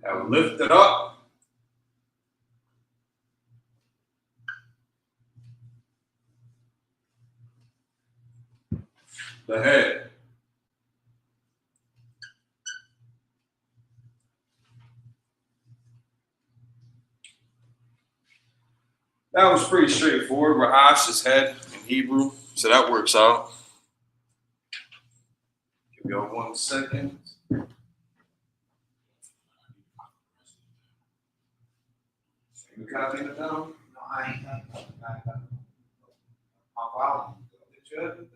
Speaker 5: Have lifted up the head. That was pretty straightforward. Rahash is head in Hebrew, so that works out. Give me 1 second. You copying it down?
Speaker 9: No, I ain't got no. My problem.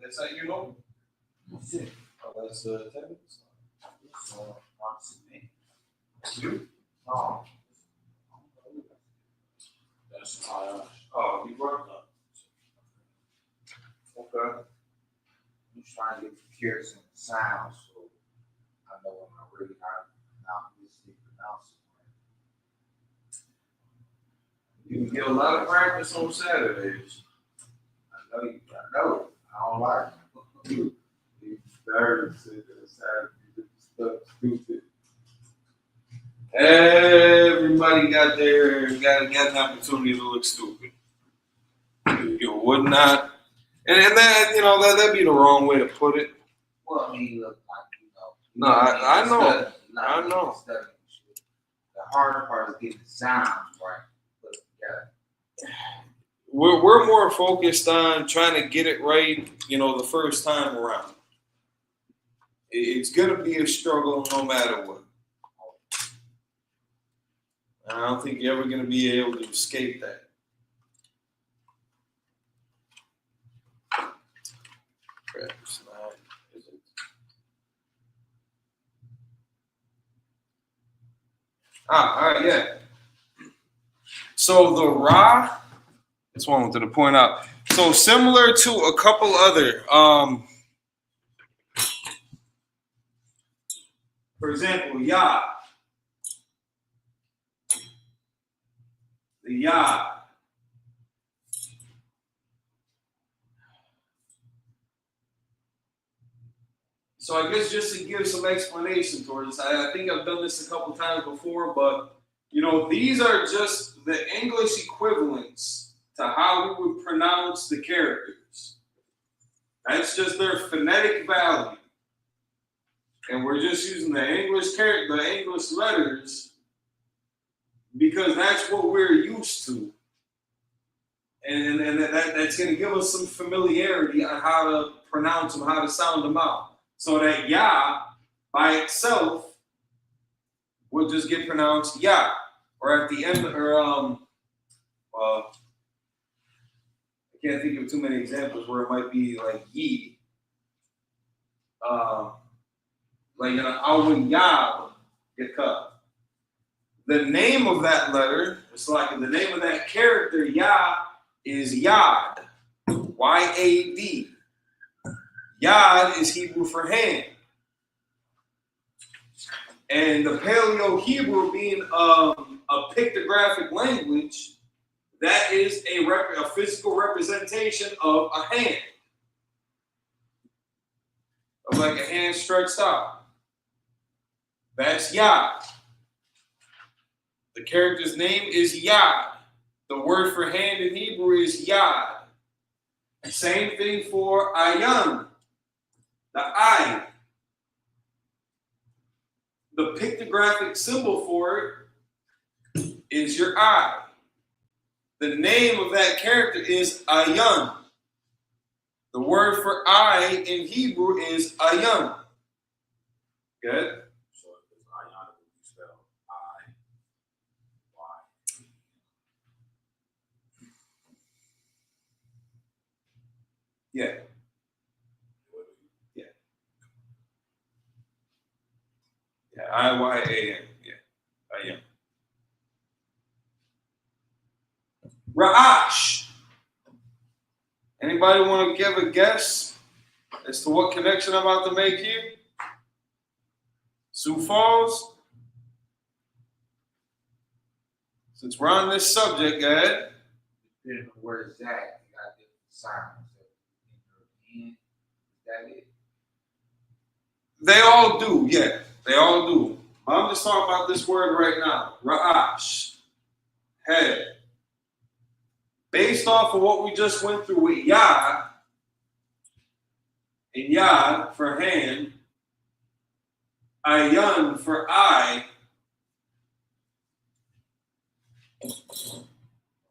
Speaker 5: That's how you know?
Speaker 9: That's it.
Speaker 5: Oh, that's technical stuff.
Speaker 9: So, wants me.
Speaker 5: You?
Speaker 9: No.
Speaker 5: That's oh, you brought it up. Okay.
Speaker 9: I'm just trying to get the curious in the sound, so I know when I really not listening pronounce it.
Speaker 5: You can get a lot of practice on Saturdays.
Speaker 9: I know. I don't like it.
Speaker 5: Stupid. Everybody got an opportunity to look stupid. You would not, and that that'd be the wrong way to put it.
Speaker 9: Well, I mean, look like
Speaker 5: No, I know. I know.
Speaker 9: The harder part is getting the sound right. But yeah.
Speaker 5: We're more focused on trying to get it right, the first time around. It's gonna be a struggle no matter what. I don't think you're ever gonna be able to escape that. Crap, it's not, is it? All right, yeah. So the Ra, that's one I wanted to point out. So similar to a couple other, for example, Yah. The Yah. So I guess just to give some explanation towards this, I think I've done this a couple times before, but these are just the English equivalents to to how we would pronounce the characters. That's just their phonetic value. And we're just using the English letters because that's what we're used to. And that's going to give us some familiarity on how to pronounce them, how to sound them out. So that ya by itself will just get pronounced ya. Or at the end, or I can't think of too many examples where it might be like ye. Like awin ya yaka. The name of that letter, it's like the name of that character, ya, is Yad. Y-A-D. Yad is Hebrew for hand. And the Paleo Hebrew being a pictographic language, that is a physical representation of a hand. Of like a hand stretched out. That's Yad. The character's name is Yad. The word for hand in Hebrew is Yad. Same thing for Ayan, the eye. The pictographic symbol for it is your eye. The name of that character is Ayan. The word for eye in Hebrew is Ayan. Good?
Speaker 6: So if Ayan would be spelled I, Y.
Speaker 5: Yeah. Yeah. Yeah. I-Y-A-N. Yeah. Ayan. Ra'ash. Anybody want to give a guess as to what connection I'm about to make here? Sioux Falls? Since we're on this subject, Ed.
Speaker 9: Depending on where it's at, you got different sounds. Is that it?
Speaker 5: They all do, yeah. They all do. I'm just talking about this word right now. Ra'ash. Head. Based off of what we just went through with Yah, and Yah for hand, Ayan for eye,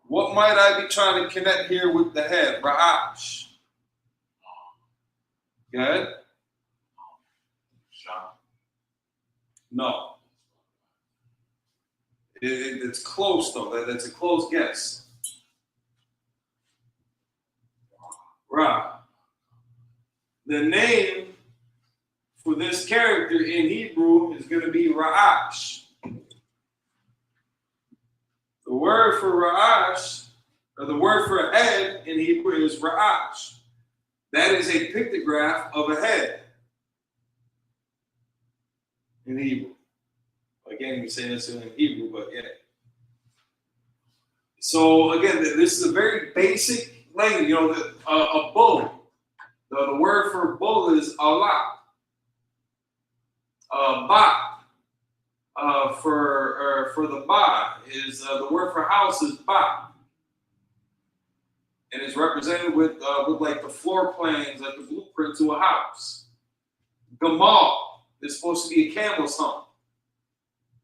Speaker 5: what might I be trying to connect here with the head? Ra'ash. Good? No. It's close, though. That's a close guess. Ra. The name for this character in Hebrew is going to be Ra'ash. The word for Ra'ash, or the word for head in Hebrew is Ra'ash. That is a pictograph of a head in Hebrew. Again, we say this in Hebrew, but yeah. So again, this is a very basic language. You know, a bull. The word for bull is Allah. Ba. For the ba is the word for house is ba, and it's represented with like the floor plans, like the blueprint to a house. Gamal is supposed to be a camel's hump.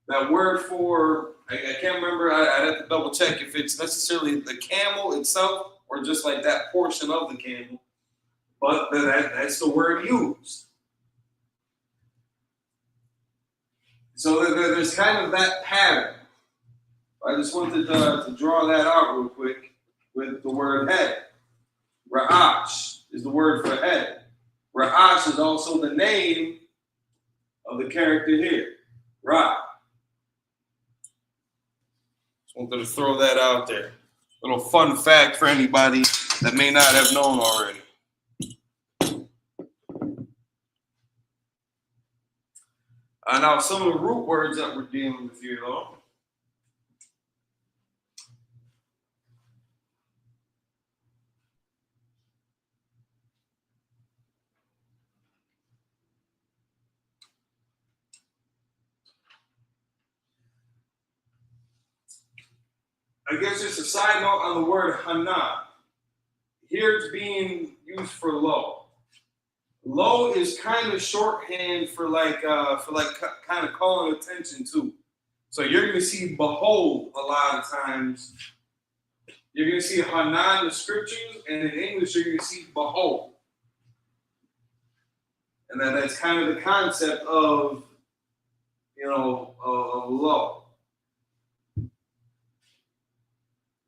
Speaker 5: That word for, I can't remember, I'd have to double check if it's necessarily the camel itself or just like that portion of the camel, but that's the word used. So there's kind of that pattern. I just wanted to draw that out real quick with the word head. Ra'ash is the word for head. Ra'ash is also the name of the character here. Ra. Just wanted to throw that out there. Little fun fact for anybody that may not have known already. Now, some of the root words that we're dealing with here, though. I guess just a side note on the word hana. Here it's being used for low. Low is kind of shorthand for kind of calling attention to. So you're gonna see behold a lot of times. You're gonna see hana in the scriptures, and in English you're gonna see behold. And that's kind of the concept of, of low.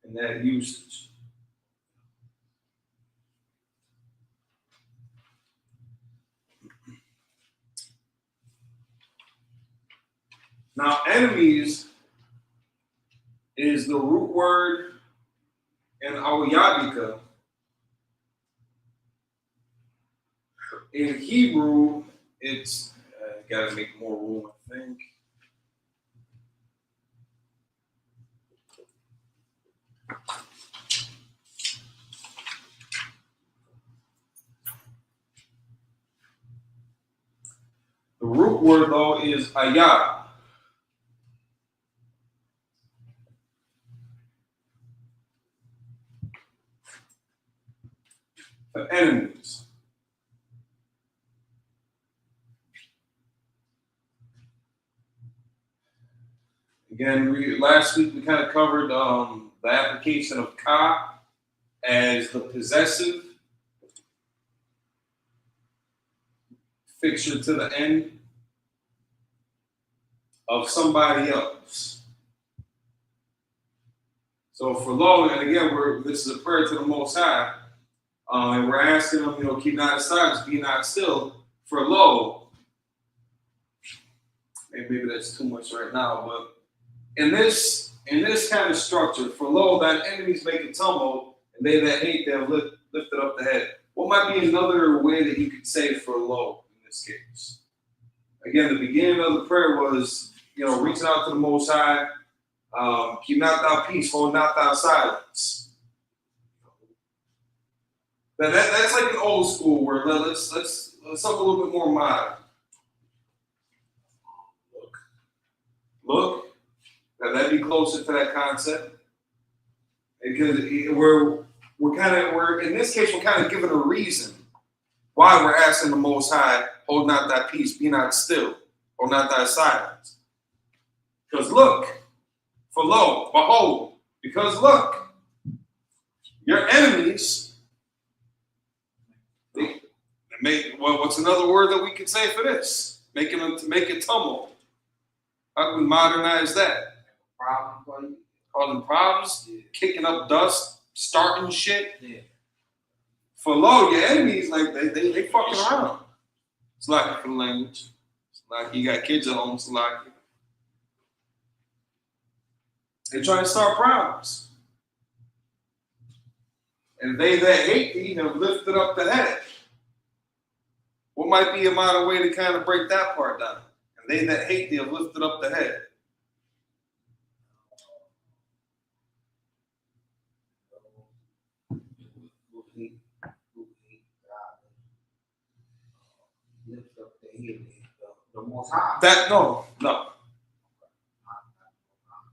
Speaker 5: And that usage. Now, enemies is the root word in Awiyabika. In Hebrew, it's gotta make more room, I think. The root word though is ayah. For enemies. Again, last week we kind of covered the application of ka as the possessive fixture to the end of somebody else. So for lo, and again, this is a prayer to the Most High, and we're asking him, keep not aside, be not still. For lo, maybe that's too much right now, but in this kind of structure, for lo, thine enemies make a tumult, and they that hate them lifted up the head. What might be another way that you could say for lo in this case? Again, the beginning of the prayer was, reaching out to the Most High, keep not thou peace, hold not thou silence. That's like an old school word. Let's something a little bit more modern. Look. That'd be closer to that concept, because we're in this case we're kind of given a reason why we're asking the Most High, hold not thy peace, be not still, hold not thy silence. Because look, for lo, behold, because look, your enemies. They make what's another word that we could say for this? Making them to make it tumult. How can we modernize that? Causing problems, kicking up dust, starting shit. Yeah. For lo, your enemies, like they fucking around. It's like for the language. It's like you got kids at home, it's like they're trying to start problems. And they that hate thee have lifted up the head. What might be a modern way to kind of break that part down? And they that hate thee have lifted up the head. No.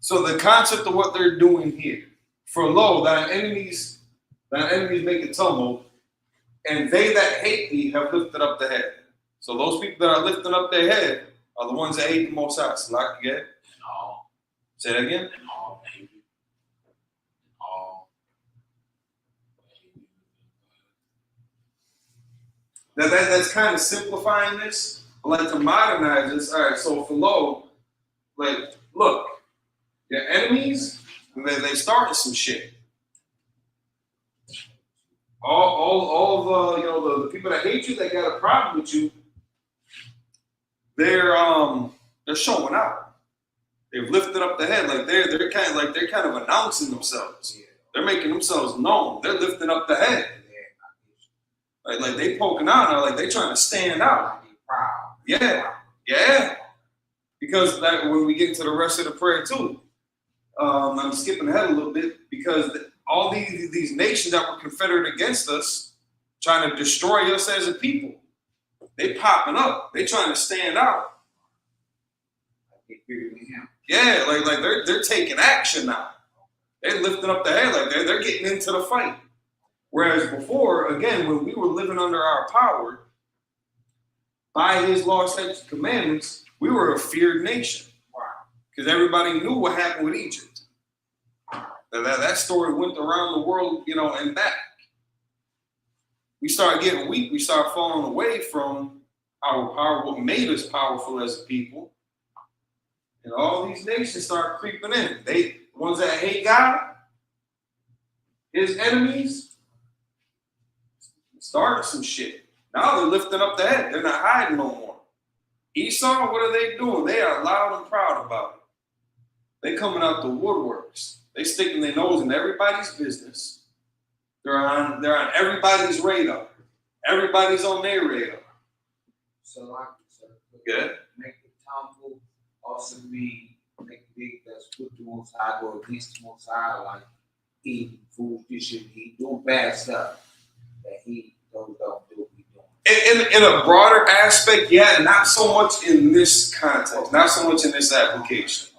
Speaker 5: So the concept of what they're doing here, for lo, thine enemies make a tumult, and they that hate thee have lifted up the head. So those people that are lifting up their head are the ones that hate the Most High. Like again? No. Say that again? No. Now that's kind of simplifying this. I like to modernize this. All right, so for lo, like, look, your enemies, they started some shit. All the people that hate you, that got a problem with you, they're showing out. They've lifted up the head, like they're kind of announcing themselves. They're making themselves known. They're lifting up the head. Like they poking out, like they trying to stand out. Yeah. Because when we get into the rest of the prayer too, I'm skipping ahead a little bit, because all these nations that were confederate against us, trying to destroy us as a people, they popping up. They trying to stand out. Yeah, like they're taking action now. They're lifting up the head like they're getting into the fight. Whereas before, again, when we were living under our power, by his law, statutes, and commandments, we were a feared nation. Because everybody knew what happened with Egypt. That story went around the world, and back. We started getting weak. We started falling away from our power, what made us powerful as a people. And all these nations start creeping in. The ones that hate God, his enemies, started some shit. Now they're lifting up the head. They're not hiding no more. Esau, what are they doing? They are loud and proud about it. They coming out the woodworks. They sticking their nose in everybody's business. They're on everybody's radar. Everybody's on their radar.
Speaker 9: So like
Speaker 5: Yeah.
Speaker 9: make the tumble also mean make big that's put the most high go against the most high, like eating food he shouldn't eat, doing bad stuff that he don't do what he doing.
Speaker 5: In a broader aspect, yeah, not so much in this context, not so much in this application.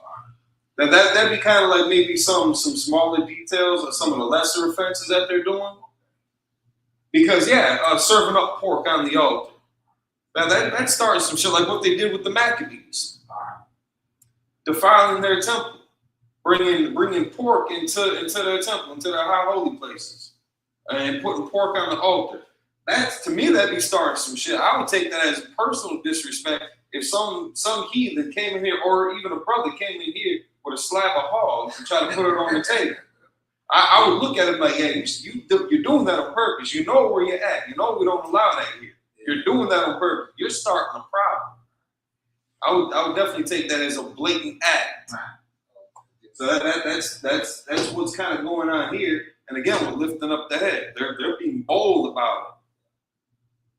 Speaker 5: Now that'd be kind of like maybe some smaller details or some of the lesser offenses that they're doing. Because serving up pork on the altar. Now that started some shit like what they did with the Maccabees, defiling their temple, bringing pork into their temple, into their high holy places, and putting pork on the altar. That's, to me, that'd be starting some shit. I would take that as personal disrespect if some heathen came in here, or even a brother came in here with a slab of hogs and try to put it on the table. I would look at it like, you're doing that on purpose. You know where you're at. You know we don't allow that here. You're doing that on purpose. You're starting a problem. I would definitely take that as a blatant act. So that's what's kind of going on here. And again, we're lifting up the head. They're being bold about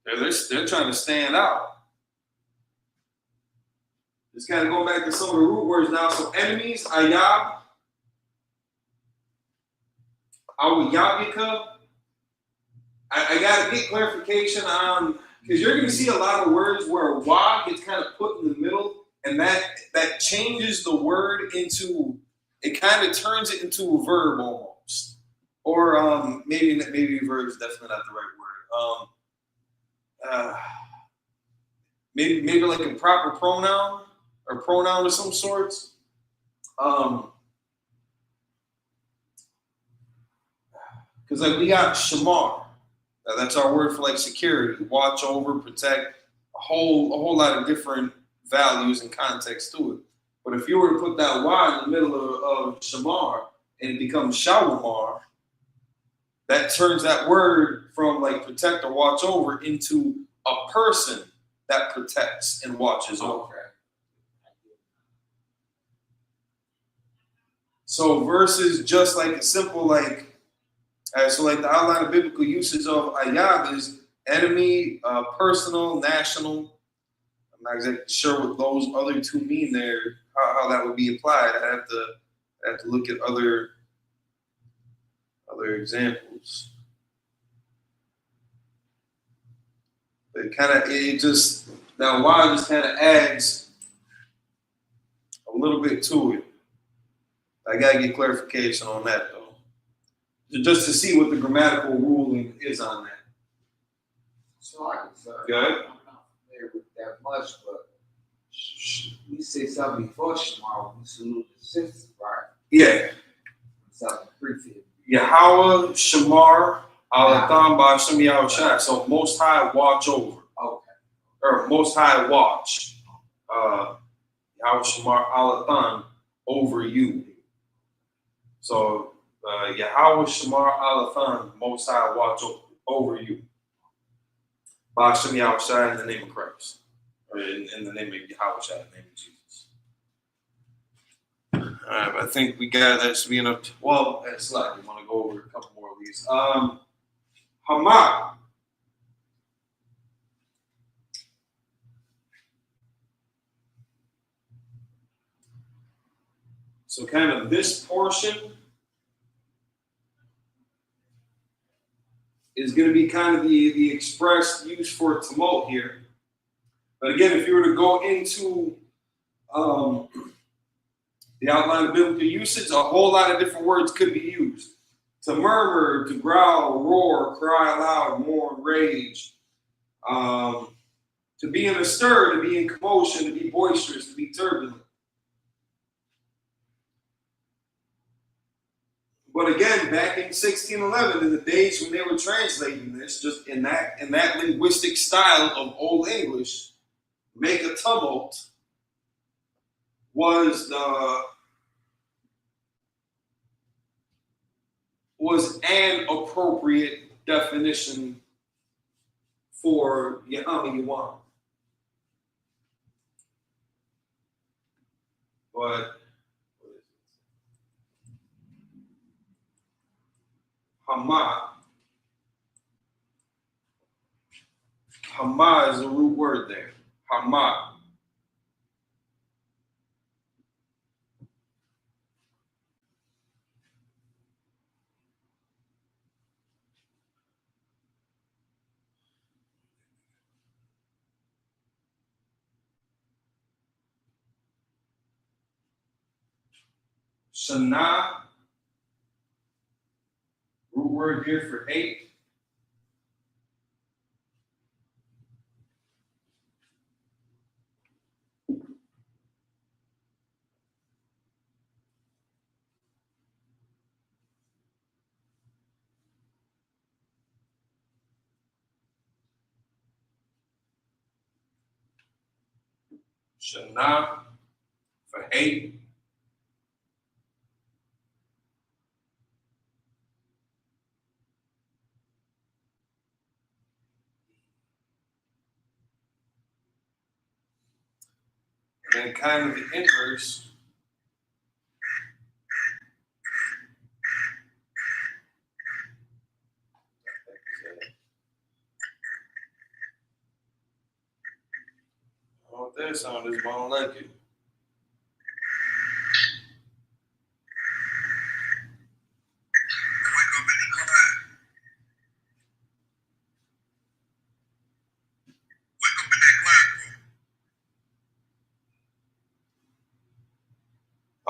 Speaker 5: it. They're trying to stand out. Just kind of going back to some of the root words now. So enemies, ayab, awiyabika. I got to get clarification on, because you're going to see a lot of words where wa gets kind of put in the middle, and that changes the word into, it kind of turns it into a verb almost. Or maybe verb is definitely not the right word. Maybe like a proper pronoun or pronoun of some sorts. Because like we got shamar. That's our word for like security, watch over, protect, a whole lot of different values and context to it. But if you were to put that Y in the middle of shamar and it becomes shawamar, that turns that word from like protect or watch over into a person that protects and watches over. So versus just like a simple like, so like the outline of biblical uses of ayab is enemy, personal, national. I'm not exactly sure what those other two mean there, how that would be applied. I have to look at other examples. But it just now why just kind of adds a little bit to it. I gotta get clarification on that though. Just to see what the grammatical ruling is on that.
Speaker 9: So I can say,
Speaker 5: Go ahead.
Speaker 9: I'm not familiar with that much, but we say something before Shema, we salute the sisters, right?
Speaker 5: Yeah.
Speaker 9: Something pre-fit.
Speaker 5: Yahweh, Shamar, Alatham, Ba'ashem Yahushai. So Most High watch over.
Speaker 9: Okay.
Speaker 5: Or Most High watch. Yahweh, Shamar, Alatham over you. So Yahweh, Shamar, Alatham, Most High watch over you. Ba'ashem Yahushai in the name of Christ. Or in the name of Yahushai, in the name of Jesus. All right, I think we got that to be enough. Well, it's like we want to go over a couple more of these. Hamad. So kind of this portion is going to be kind of the express use for tumult here. But again, if you were to go into The outline of biblical usage, a whole lot of different words could be used. To murmur, to growl, roar, cry aloud, mourn, rage. To be in a stir, to be in commotion, to be boisterous, to be turbulent. But again, back in 1611, in the days when they were translating this, just in that linguistic style of Old English, make a tumult was an appropriate definition for Yahuwah. But Hama is a root word there. Hama. Shana, root word here for 8. Shana for 8. And then kind of the inverse. I don't know what that sound is, but I don't like it.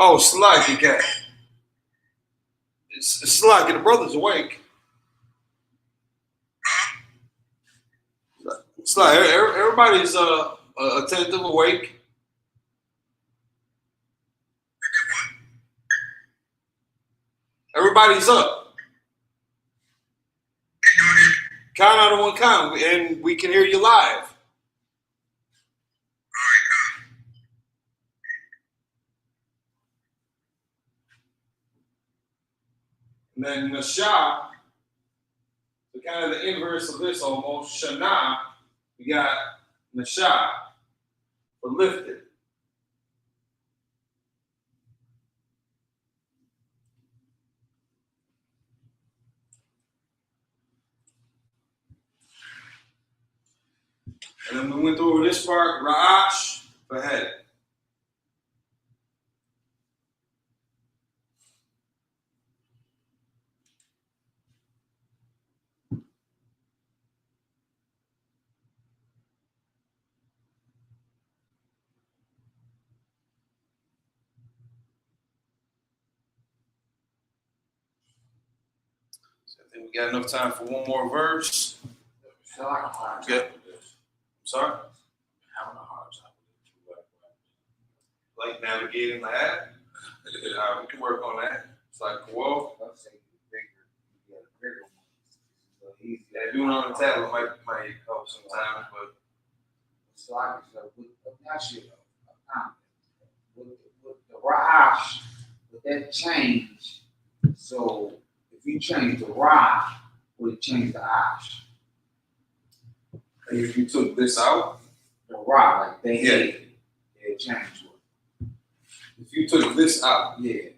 Speaker 5: Oh, Slacky cat. It's Slacky, the brother's awake. Slacky, everybody's attentive, awake. Everybody's up. Count out of 1 count, and we can hear you live. And then Nasha, so kind of the inverse of this almost, Shana, we got Nasha for lifted. And then we went over this part, Ra'ash for head. I think we got enough time for one more verse. Yeah. Sorry?
Speaker 6: Having a hard time with it.
Speaker 5: Like navigating the app. We can work on that. It's like, whoa. Yeah, doing it on the tablet might help sometimes, but
Speaker 9: it's like with the Rash, with that change. So if you change the Ra, would it change the Ash?
Speaker 5: if you took this out,
Speaker 9: The Ra, like they
Speaker 5: Yeah.
Speaker 9: it changed it.
Speaker 5: if you took this out
Speaker 9: Yeah,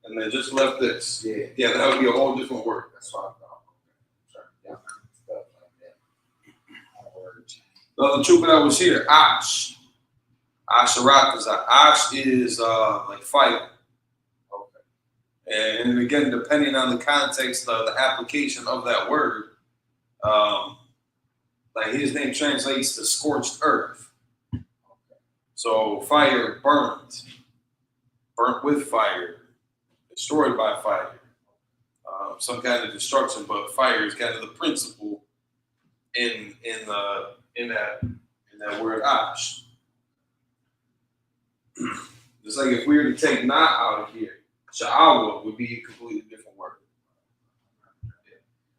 Speaker 5: and then just left this,
Speaker 9: yeah.
Speaker 5: yeah, that would be a whole different word.
Speaker 9: That's what I thought. Okay. Yeah, stuff like that. Word change.
Speaker 5: The other trooper that was here, Ash. Asheratazah. Ash is like fire.
Speaker 9: Okay.
Speaker 5: And again, depending on the context of the application of that word, like his name translates to scorched earth. So fire burns. burnt with fire, destroyed by fire, some kind of destruction. But fire is kind of the principle in that word ash. It's like if we were to take na out of here, sha'awa would be a completely different word.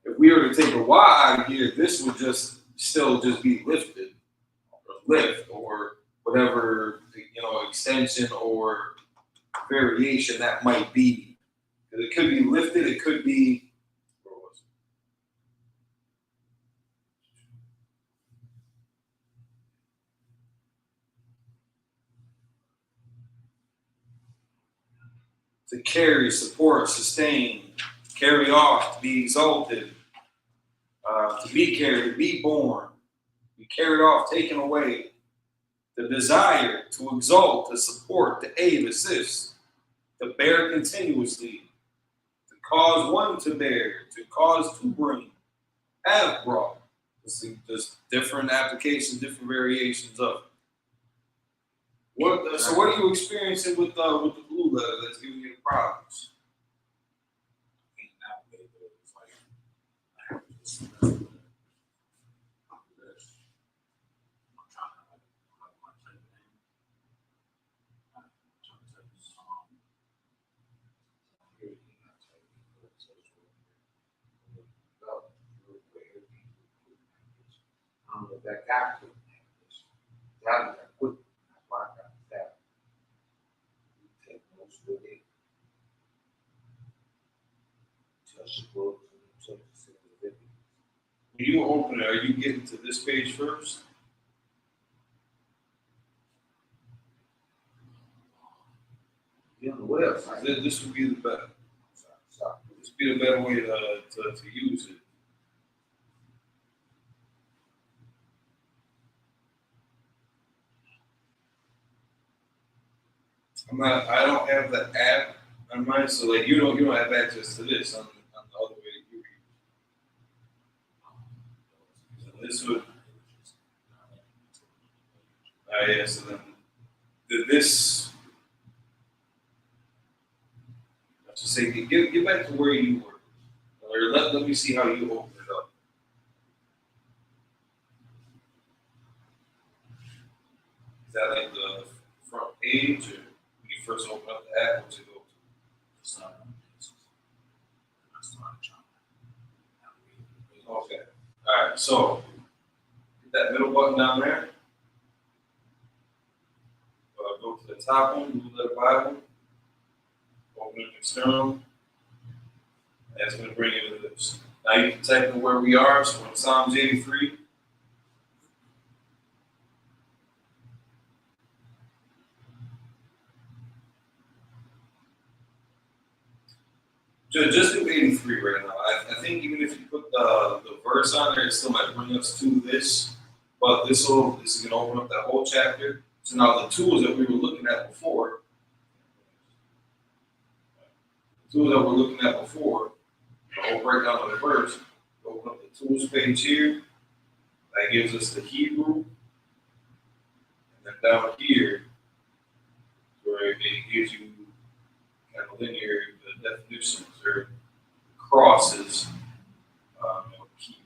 Speaker 5: If we were to take a wa out of here, this would still be lifted, or lift, or whatever, extension or variation that might be. It could be lifted, it could be, where was it? To carry, support, sustain, carry off, to be exalted, to be carried, to be born, be carried off, taken away. The desire to exalt, to support, to aid, assist, to bear continuously, to cause one to bear, to cause to bring, have brought. Just different applications, different variations of it. So what are you experiencing with the blue letter that's giving you the problems?
Speaker 9: That got to that quick. That's why I got that. Take notes with it. Touch the book. Touch the video.
Speaker 5: When you open it, are you getting to this page first?
Speaker 9: Be on the website.
Speaker 5: This would be the better. This would be the better way to use it. I don't have the app on mine, so like you don't have access to this on the other way you read. So this would. Yeah. So then this. Let's just say get back to where you were, or let me see how you open it up. Is that like the front page, or? First open up the app, what's it go to? Okay. All right. So hit that middle button down there. Go to the top one, Blue Letter Bible. Open it external. That's going to bring you to this. Now you can type in where we are. So in Psalms 83. Just do 83 right now. I think even if you put the verse on there, it still might bring us to this. But this is going to open up that whole chapter. So now the tools that we were looking at before, the whole breakdown of the verse, open up the tools page here. That gives us the Hebrew. And then down here, where it gives you kind of linear definitions or crosses, keep.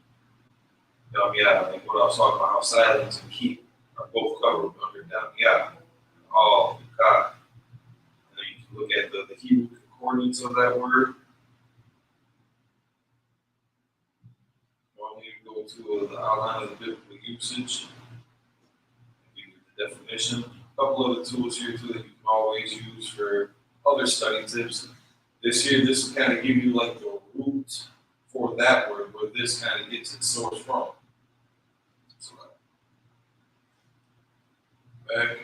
Speaker 5: Like what I was talking about, how silence and keep are both covered under down all God. And then you can look at the Hebrew concordance of that word. Normally you go to the outline of the biblical usage, give you the definition. A couple of the tools here too that you can always use for other study tips. This will kind of give you like the root for that word, where this kind of gets its source from. So, back.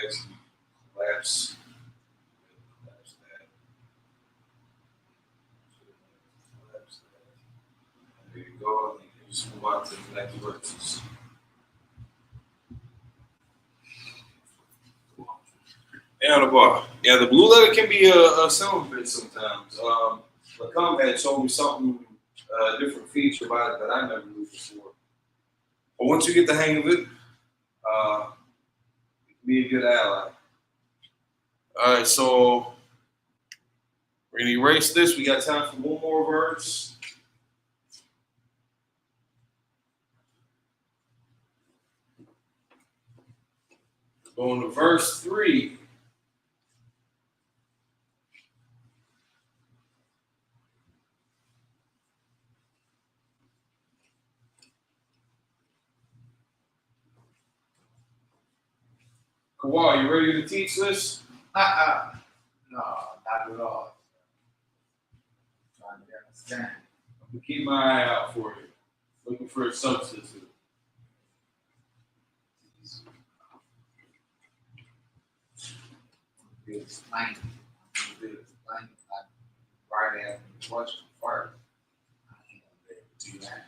Speaker 5: Actually collapse that. There you go, and you can just move on to the next verses. Yeah, the blue letter can be a sound bit sometimes. Lacombe had showed me something, different feature about it that I never knew before. But once you get the hang of it, it can be a good ally. All right, so we're gonna erase this. We got time for one more verse. Going to verse 3. Kawhi, you ready to teach this?
Speaker 9: No, not at all. Trying to understand.
Speaker 5: I'm gonna keep my eye out for you. Looking for a substitute.
Speaker 9: Explain. Right after the question first. I can't do that.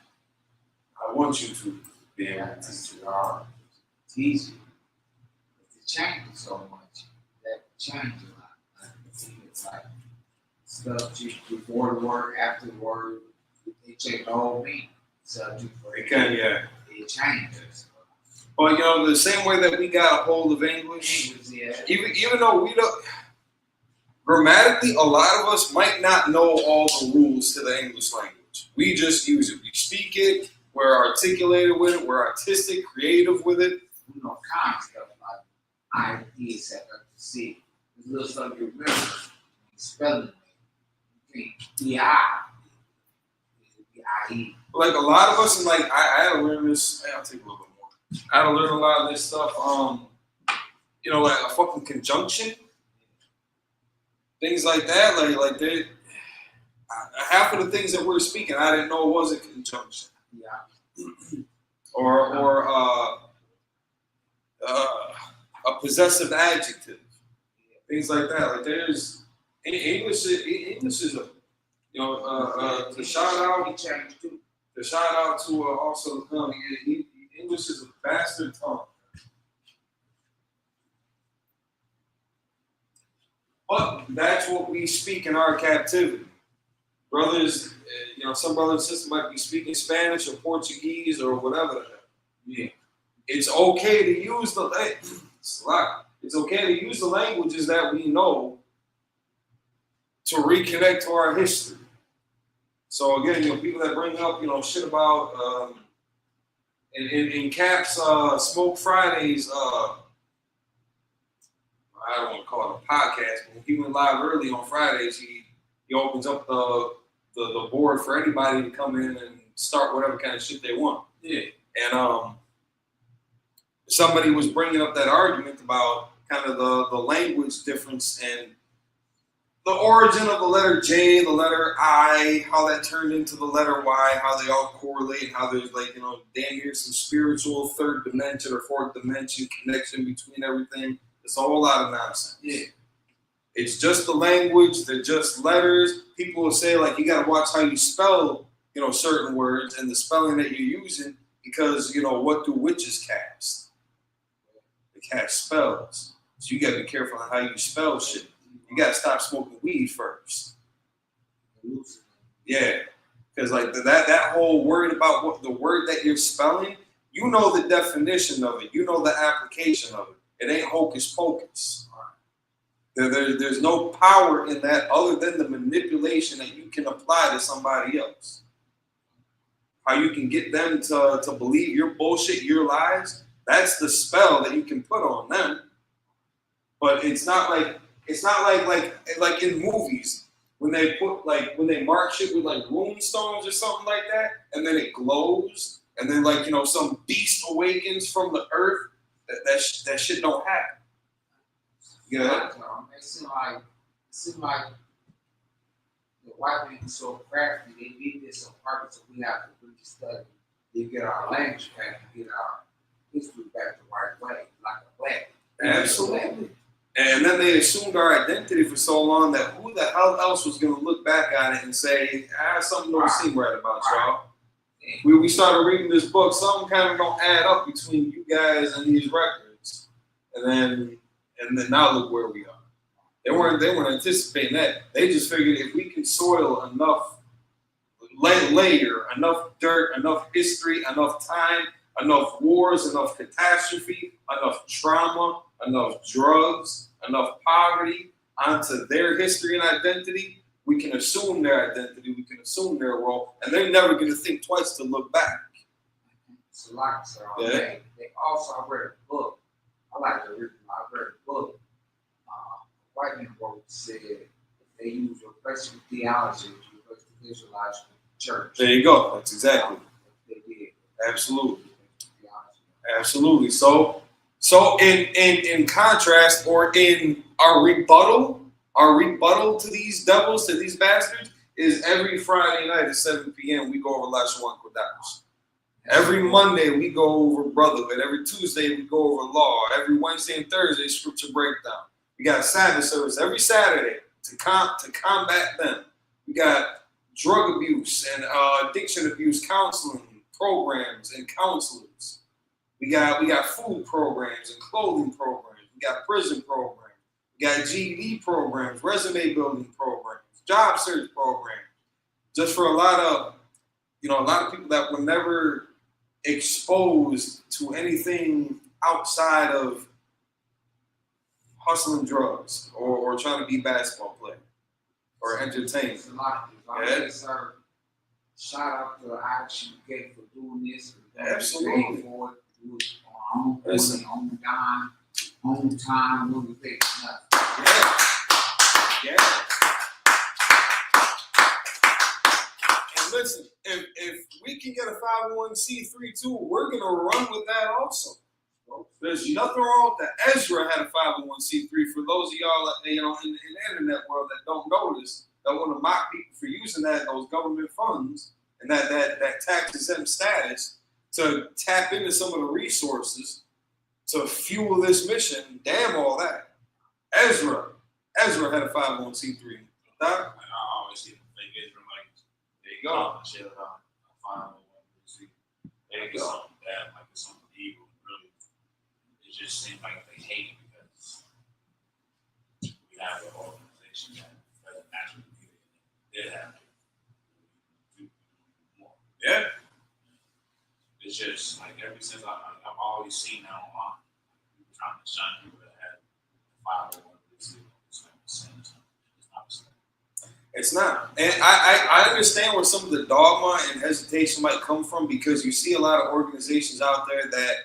Speaker 5: I want you to be able to teach
Speaker 9: It's
Speaker 5: it.
Speaker 9: hard. It's easy. But it changes so much. That changes a lot. It's like stuff before the word, after the word, they change the whole meaning. Subject for
Speaker 5: It can, yeah.
Speaker 9: it changes.
Speaker 5: But you know, the same way that we got a hold of English, even though we don't grammatically, a lot of us might not know all the rules to the English language. We just use it. We speak it. We're articulated with it. We're artistic, creative with it.
Speaker 9: You know, common stuff like I, E, set up to C. There's little stuff you remember. Spelling it. You can't E-I-E.
Speaker 5: Like a lot of us, and like I had to learn this. I'll take a little bit more. I had to learn a lot of this stuff. You know, like a fucking conjunction, things like that. Like they, half of the things that we're speaking, I didn't know it was a conjunction.
Speaker 9: Yeah.
Speaker 5: Or a possessive adjective, things like that. Like there's English is a, you know, to shout out to also English is a bastard tongue. But that's what we speak in our captivity. Brothers, you know, some brothers and sisters might be speaking Spanish or Portuguese or whatever. Yeah. It's okay to use it's okay to use the languages that we know to reconnect to our history. So again, you know, people that bring up, you know, shit about in Cap's Smoke Fridays, I don't want to call it a podcast, but when he went live early on Fridays, he opens up the board for anybody to come in and start whatever kind of shit they want. Yeah. And somebody was bringing up that argument about kind of the language difference and the origin of the letter J, the letter I, how that turned into the letter Y, how they all correlate, how there's like, you know, damn near some spiritual third dimension or fourth dimension connection between everything. It's a whole lot of nonsense. Yeah. It's just the language, they're just letters. People will say, like, you got to watch how you spell, you know, certain words and the spelling that you're using because, you know, what do witches cast? They cast spells. So you got to be careful on how you spell shit. You got to stop smoking weed first. Yeah. Because, like, that whole word about what the word that you're spelling, you know the definition of it. You know the application of it. It ain't hocus pocus. There's no power in that other than the manipulation that you can apply to somebody else. How you can get them to believe your bullshit, your lies, that's the spell that you can put on them. But it's not like in movies when they put when they mark shit with like rune stones or something like that, and then it glows, and then like, you know, some beast awakens from the earth. That shit don't happen. Yeah.
Speaker 9: It seems like the white people so crafty. They did this on purpose, so we have to really study. They get our language back and get our history back the right way, like a black.
Speaker 5: Absolutely. And then they assumed our identity for so long that who the hell else was going to look back at it and say, something don't seem right about y'all. We started reading this book, something kind of don't add up between you guys and these records. And then now look where we are. They weren't anticipating that. They just figured if we can soil enough layer, enough dirt, enough history, enough time, enough wars, enough catastrophe, enough trauma, enough drugs, enough poverty onto their history and identity, we can assume their identity, we can assume their role, and they're never going to think twice to look back.
Speaker 9: It's a lot, sir.
Speaker 5: Yeah.
Speaker 9: They also, I read a book. I like to read. I read a book. White man wrote said they use replacement theology to visualize the church.
Speaker 5: There you go. That's exactly.
Speaker 9: They did.
Speaker 5: Absolutely. Absolutely. So in contrast, or in our rebuttal to these devils, to these bastards, is every Friday night at 7 p.m. we go over LASHAWAN QADASH. Every Monday we go over brotherhood. Every Tuesday we go over law. Every Wednesday and Thursday scripture breakdown. We got a Sabbath service every Saturday to combat them. We got drug abuse and addiction abuse counseling programs and counselors. We got food programs and clothing programs. We got prison programs. We got GED programs, resume building programs, job search programs. Just for a lot of people that were never exposed to anything outside of hustling drugs or trying to be basketball player or entertainment.
Speaker 9: It's a lot.
Speaker 5: Yeah.
Speaker 9: Sir, shout out to ISUPK for doing this.
Speaker 5: Absolutely.
Speaker 9: For it. Do it on our own dime, own time, when we pay nothing.
Speaker 5: Yeah. And listen, if we can get a 501c3 too, we're gonna run with that also. There's nothing wrong with that. Ezra had a 501c3. For those of y'all in the internet world that don't know this, that want to mock people for using those government funds and that tax exempt status to tap into some of the resources to fuel this mission. Damn all that. Ezra had a 501c3. Doc?
Speaker 6: I always see the fake Israelites.
Speaker 5: There you go.
Speaker 6: Shit about 501c3. They get something bad, like it's something evil. Really, it just seems like they hate it because we have an organization that doesn't naturally do it. They have to do more.
Speaker 5: Yeah.
Speaker 6: It's just like ever since I've always seen that online, people trying to shun people that had 501c3. It's like the same. It's not the same.
Speaker 5: It's not. And I understand where some of the dogma and hesitation might come from, because you see a lot of organizations out there that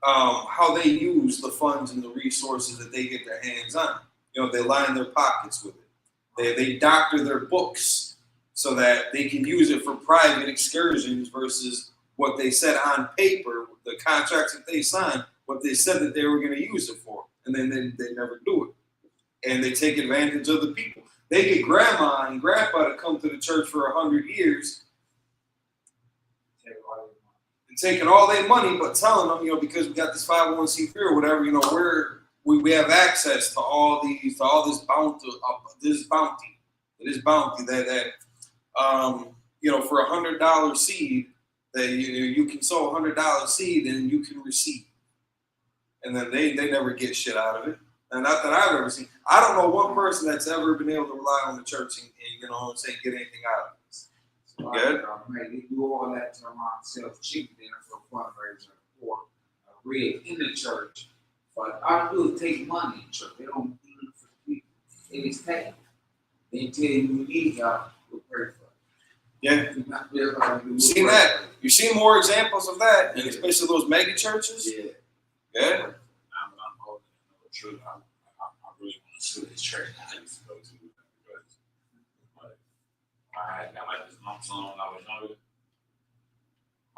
Speaker 5: how they use the funds and the resources that they get their hands on. They line their pockets with it. They doctor their books so that they can use it for private excursions versus what they said on paper, the contracts that they signed, what they said that they were going to use it for. And then they never do it. And they take advantage of the people. They get grandma and grandpa to come to the church for 100 years and taking all their money, but telling them, because we got this 501c3 or whatever, we have access to all this bounty that for $100 seed that you can sow $100 seed and you can receive, and then they never get shit out of it. And not that I've ever seen. I don't know one person that's ever been able to rely on the church and get anything out of this. Good.
Speaker 9: They do all that to themselves cheap dinner for fundraising or read in the church. But all they do is take money in church. They don't do it for people. It is paid. They tell you need God, we'll pray for it.
Speaker 5: Yeah. You've seen that. You've seen more examples of that, and especially those mega churches.
Speaker 9: Yeah.
Speaker 5: Yeah.
Speaker 6: I'm holding the truth. I really want to sue this church I used to go to because I got like this lump sum when I was younger. I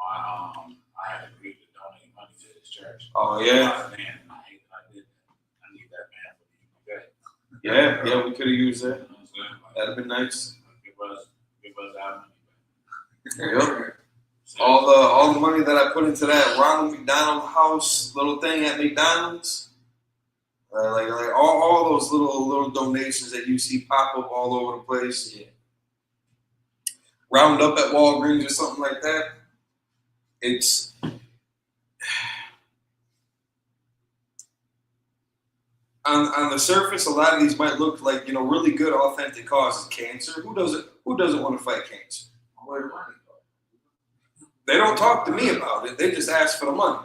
Speaker 6: had agreed to donate money to this church.
Speaker 5: Oh yeah.
Speaker 6: Man, I hate that I did that. I need that man for the UPK.
Speaker 5: Yeah, we could have used that.
Speaker 6: You know what I'm saying? Like,
Speaker 5: That'd have been nice.
Speaker 6: Give us our money
Speaker 5: Yep. All the money that I put into that Ronald McDonald House little thing at McDonald's, like all those little donations that you see pop up all over the place. Yeah. Round up at Walgreens or something like that. It's on the surface, a lot of these might look like, really good, authentic causes. Cancer. Who doesn't want to fight cancer?
Speaker 9: Where the money go?
Speaker 5: They don't talk to me about it. They just ask for the money.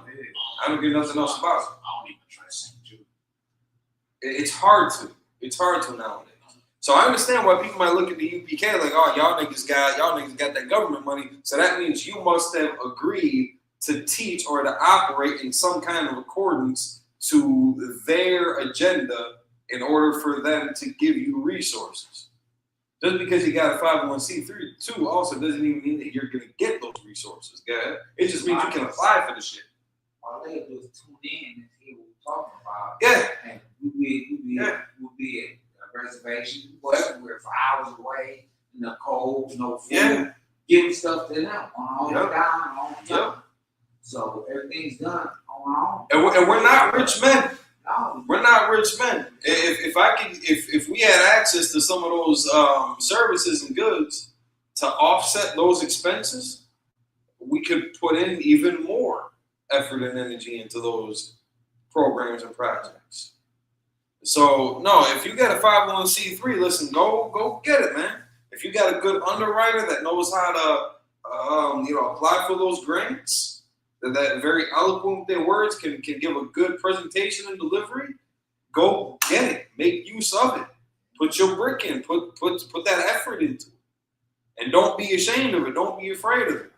Speaker 5: I don't get nothing else about it.
Speaker 6: I don't even try to sing too.
Speaker 5: It's hard to. It's hard to nowadays. So I understand why people might look at the UPK like, oh, y'all niggas got that government money. So that means you must have agreed to teach or to operate in some kind of accordance to their agenda in order for them to give you resources. Just because you got a 501c3 too also doesn't even mean that you're going to get those resources, guys. It just means you can apply for the shit.
Speaker 9: All they do is tune in and hear what we're talking about.
Speaker 5: Yeah.
Speaker 9: And we'll be at a reservation. We go everywhere for hours away in the cold, no food.
Speaker 5: Yeah.
Speaker 9: Giving stuff to them on
Speaker 5: Yep.
Speaker 9: the dime, on the time.
Speaker 5: Yep.
Speaker 9: So everything's done on our own.
Speaker 5: And we're not rich men.
Speaker 9: No.
Speaker 5: We're not rich men. If we had access to some of those services and goods to offset those expenses, we could put in even more effort and energy into those programs and projects. So no, if you got a 501c3, listen, go get it, man. If you got a good underwriter that knows how to apply for those grants, that very eloquent with their words, can give a good presentation and delivery, go get it. Make use of it. Put your brick in. Put that effort into it. And don't be ashamed of it. Don't be afraid of it.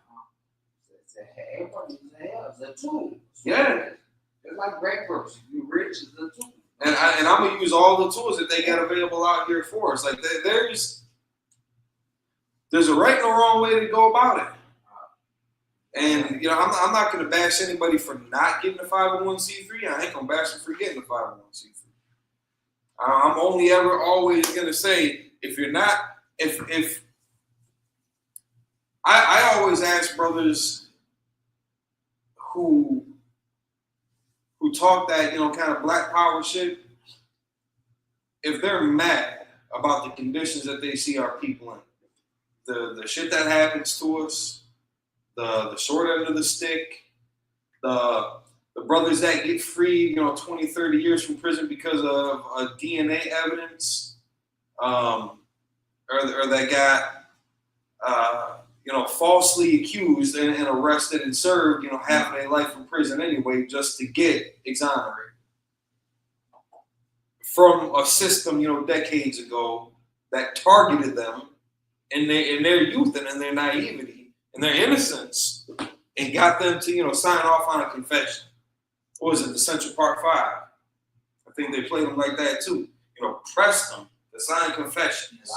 Speaker 9: Everybody has a tool.
Speaker 5: Yeah.
Speaker 9: It's like breakfast. You're rich is a tool.
Speaker 5: And I'm going to use all the tools that they got available out here for us. Like there's a right and a wrong way to go about it. And, I'm not going to bash anybody for not getting a 501c3. I ain't going to bash them for getting a 501c3. I'm only ever always going to say, if you're not, if I always ask brothers who talk that, kind of black power shit, if they're mad about the conditions that they see our people in, the shit that happens to us, the short end of the stick, the brothers that get freed, 20, 30 years from prison because of DNA evidence, or that got, falsely accused and arrested and served, half of their life in prison anyway, just to get exonerated from a system, decades ago that targeted them in their youth and in their naivety and their innocence, and got them to, sign off on a confession. What was it, the Central Park 5? I think they played them like that too. Pressed them to sign confessions.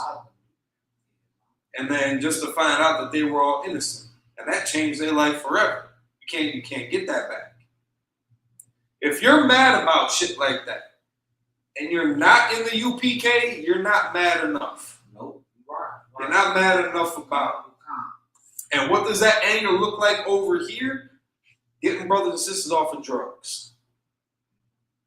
Speaker 5: And then just to find out that they were all innocent. And that changed their life forever. You can't get that back. If you're mad about shit like that, and you're not in the UPK, you're not mad enough.
Speaker 9: Nope. Right.
Speaker 5: You're not mad enough about it. And what does that anger look like over here? Getting brothers and sisters off of drugs.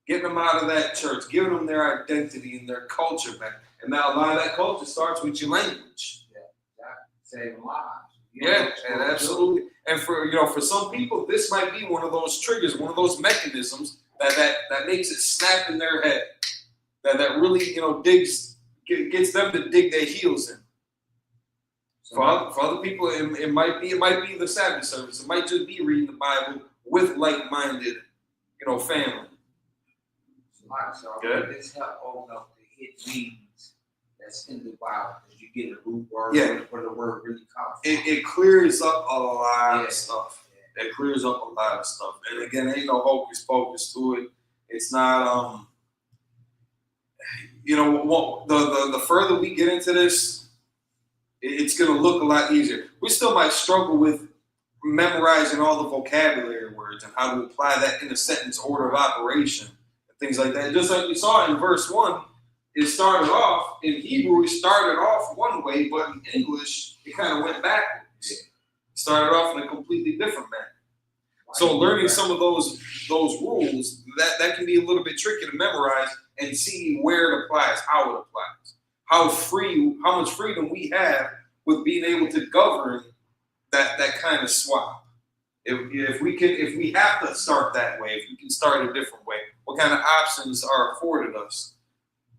Speaker 5: Getting them out of that church. Giving them their identity and their culture back. And now a lot of that culture starts with your language.
Speaker 9: Yeah, saving lives.
Speaker 5: Yeah, and absolutely. And for some people, this might be one of those triggers, one of those mechanisms that makes it snap in their head. That really, gets them to dig their heels in. For other people, it might be the Sabbath service. It might just be reading the Bible with like-minded, family.
Speaker 9: So this help open up the hit meanings that's in the Bible, because you get a root word where the word really comes from.
Speaker 5: It clears up a lot of stuff. Yeah. It clears up a lot of stuff. And again, ain't no hocus pocus to it. It's not the further we get into this, it's going to look a lot easier. We still might struggle with memorizing all the vocabulary words and how to apply that in a sentence order of operation and things like that. Just like we saw in verse 1, it started off, in Hebrew, it started off one way, but in English, it kind of went backwards. It started off in a completely different manner. So learning some of those rules, that can be a little bit tricky to memorize and see where it applies, how it applies. How much freedom we have with being able to govern that kind of swap. If we have to start that way, if we can start a different way, what kind of options are afforded us,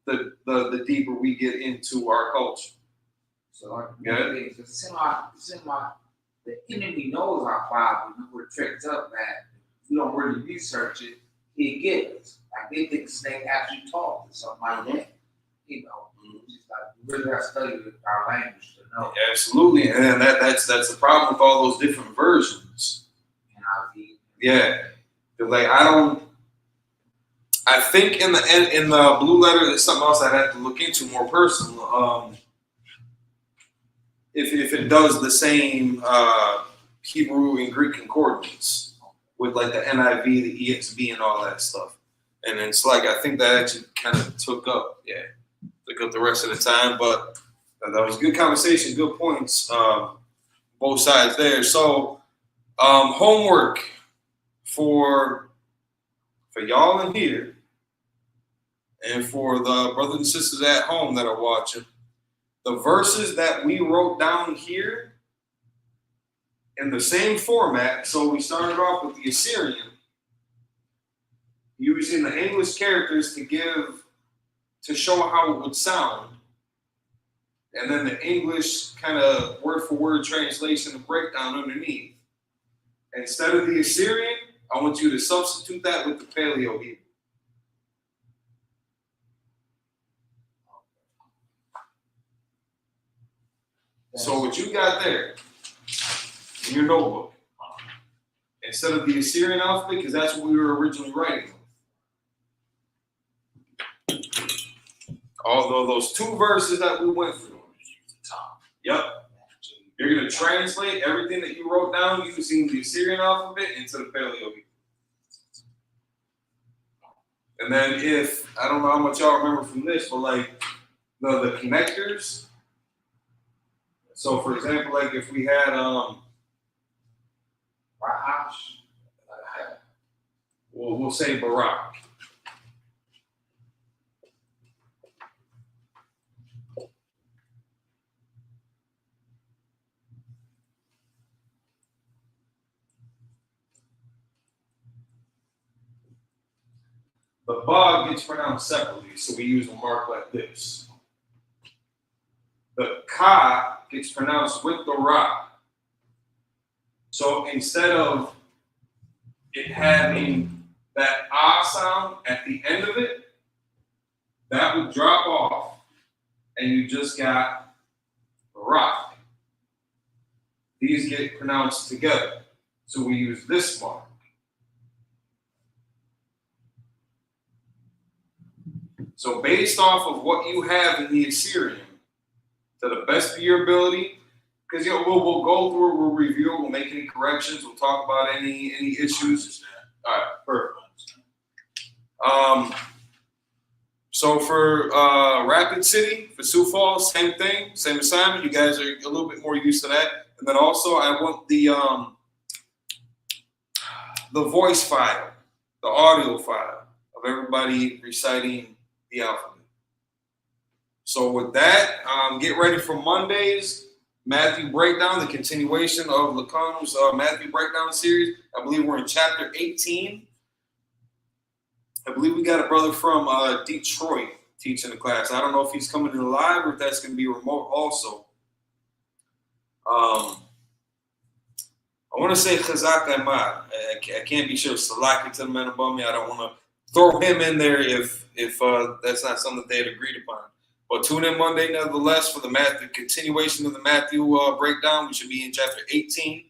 Speaker 5: the deeper we get into our culture.
Speaker 9: So it seems like the enemy knows our Bible. We're tricked up, man. If we don't really research it, he gets. Like they think Snake actually talked or something like that. You know, just like we really have to study our language to know.
Speaker 5: Absolutely, and that's the problem with all those different versions. Yeah, like I think in the blue letter, there's something else I'd have to look into more personal. If it does the same Hebrew and Greek concordance with like the NIV, the ESV, and all that stuff, and it's like I think that actually kind of took up the rest of the time, but that was a good conversation, good points, both sides there. So homework for y'all in here and for the brothers and sisters at home that are watching, the verses that we wrote down here in the same format. So we started off with the Assyrian, using the English characters to show how it would sound, and then the English kind of word for word translation and breakdown underneath. Instead of the Assyrian, I want you to substitute that with the Paleo Hebrew. So what you got there in your notebook, instead of the Assyrian alphabet, because that's what we were originally writing with. Although those two verses that we went through. Yep. You're going to translate everything that you wrote down using the Assyrian alphabet into the Paleo Hebrew. And then I don't know how much y'all remember from this, but like the connectors. So for example, like if we had we'll say Barak. The ba gets pronounced separately, so we use a mark like this. The ka gets pronounced with the ra. So instead of it having that ah sound at the end of it, that would drop off, and you just got ra. These get pronounced together, so we use this mark. So based off of what you have in the Assyrian, to the best of your ability, because we'll go through it, we'll review it, we'll make any corrections, we'll talk about any issues. All right, perfect. So for Rapid City, for Sioux Falls, same thing, same assignment. You guys are a little bit more used to that. And then also I want the voice file, the audio file of everybody reciting the alphabet. So with that, get ready for Monday's Matthew Breakdown, the continuation of Lacan's Matthew Breakdown series. I believe we're in chapter 18. I believe we got a brother from Detroit teaching the class. I don't know if he's coming in live or if that's going to be remote also. I want to say Chazak Ahmad. I can't be sure. Salaki to the man above me. I don't want to throw him in there if that's not something that they had agreed upon. But tune in Monday, nevertheless, for the continuation of the Matthew breakdown. We should be in chapter 18.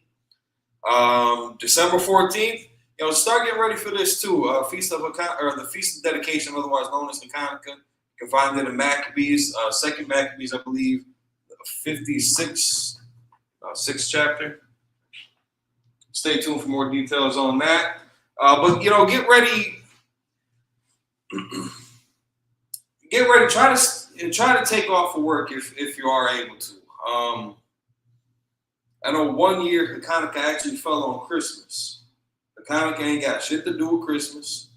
Speaker 5: December 14th. Start getting ready for this too. The Feast of Dedication, otherwise known as Hanukkah. You can find it in Maccabees, Second Maccabees, I believe, 56, 6th chapter. Stay tuned for more details on that. But get ready. Get ready. Try to take off for work if you are able to. I know one year Hanukkah actually fell on Christmas. Hanukkah ain't got shit to do with Christmas.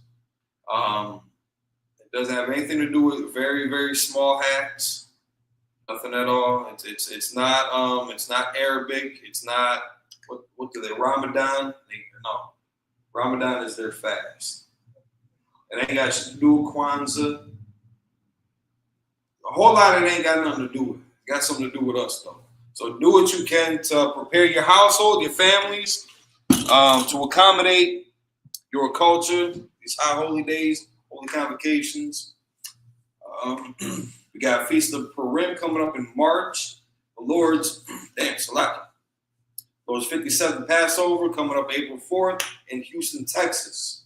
Speaker 5: It doesn't have anything to do with very, very small hats. Nothing at all. It's not Arabic. It's not what do they Ramadan? No, Ramadan is their fast. It ain't got shit to do with Kwanzaa. A whole lot of it ain't got nothing to do with it. It got something to do with us, though. So do what you can to prepare your household, your families, to accommodate your culture, these high holy days, holy convocations. We got Feast of Purim coming up in March. The Lord's 57th Passover coming up April 4th in Houston, Texas.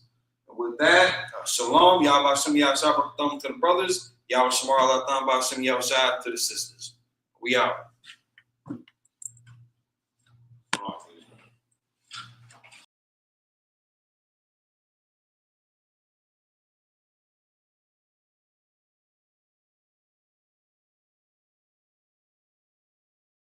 Speaker 5: And with that, shalom, Yahweh Shem Yahshua to the brothers, Yahweh Shamar Allah Tham Shem Yahshua to the sisters. We out.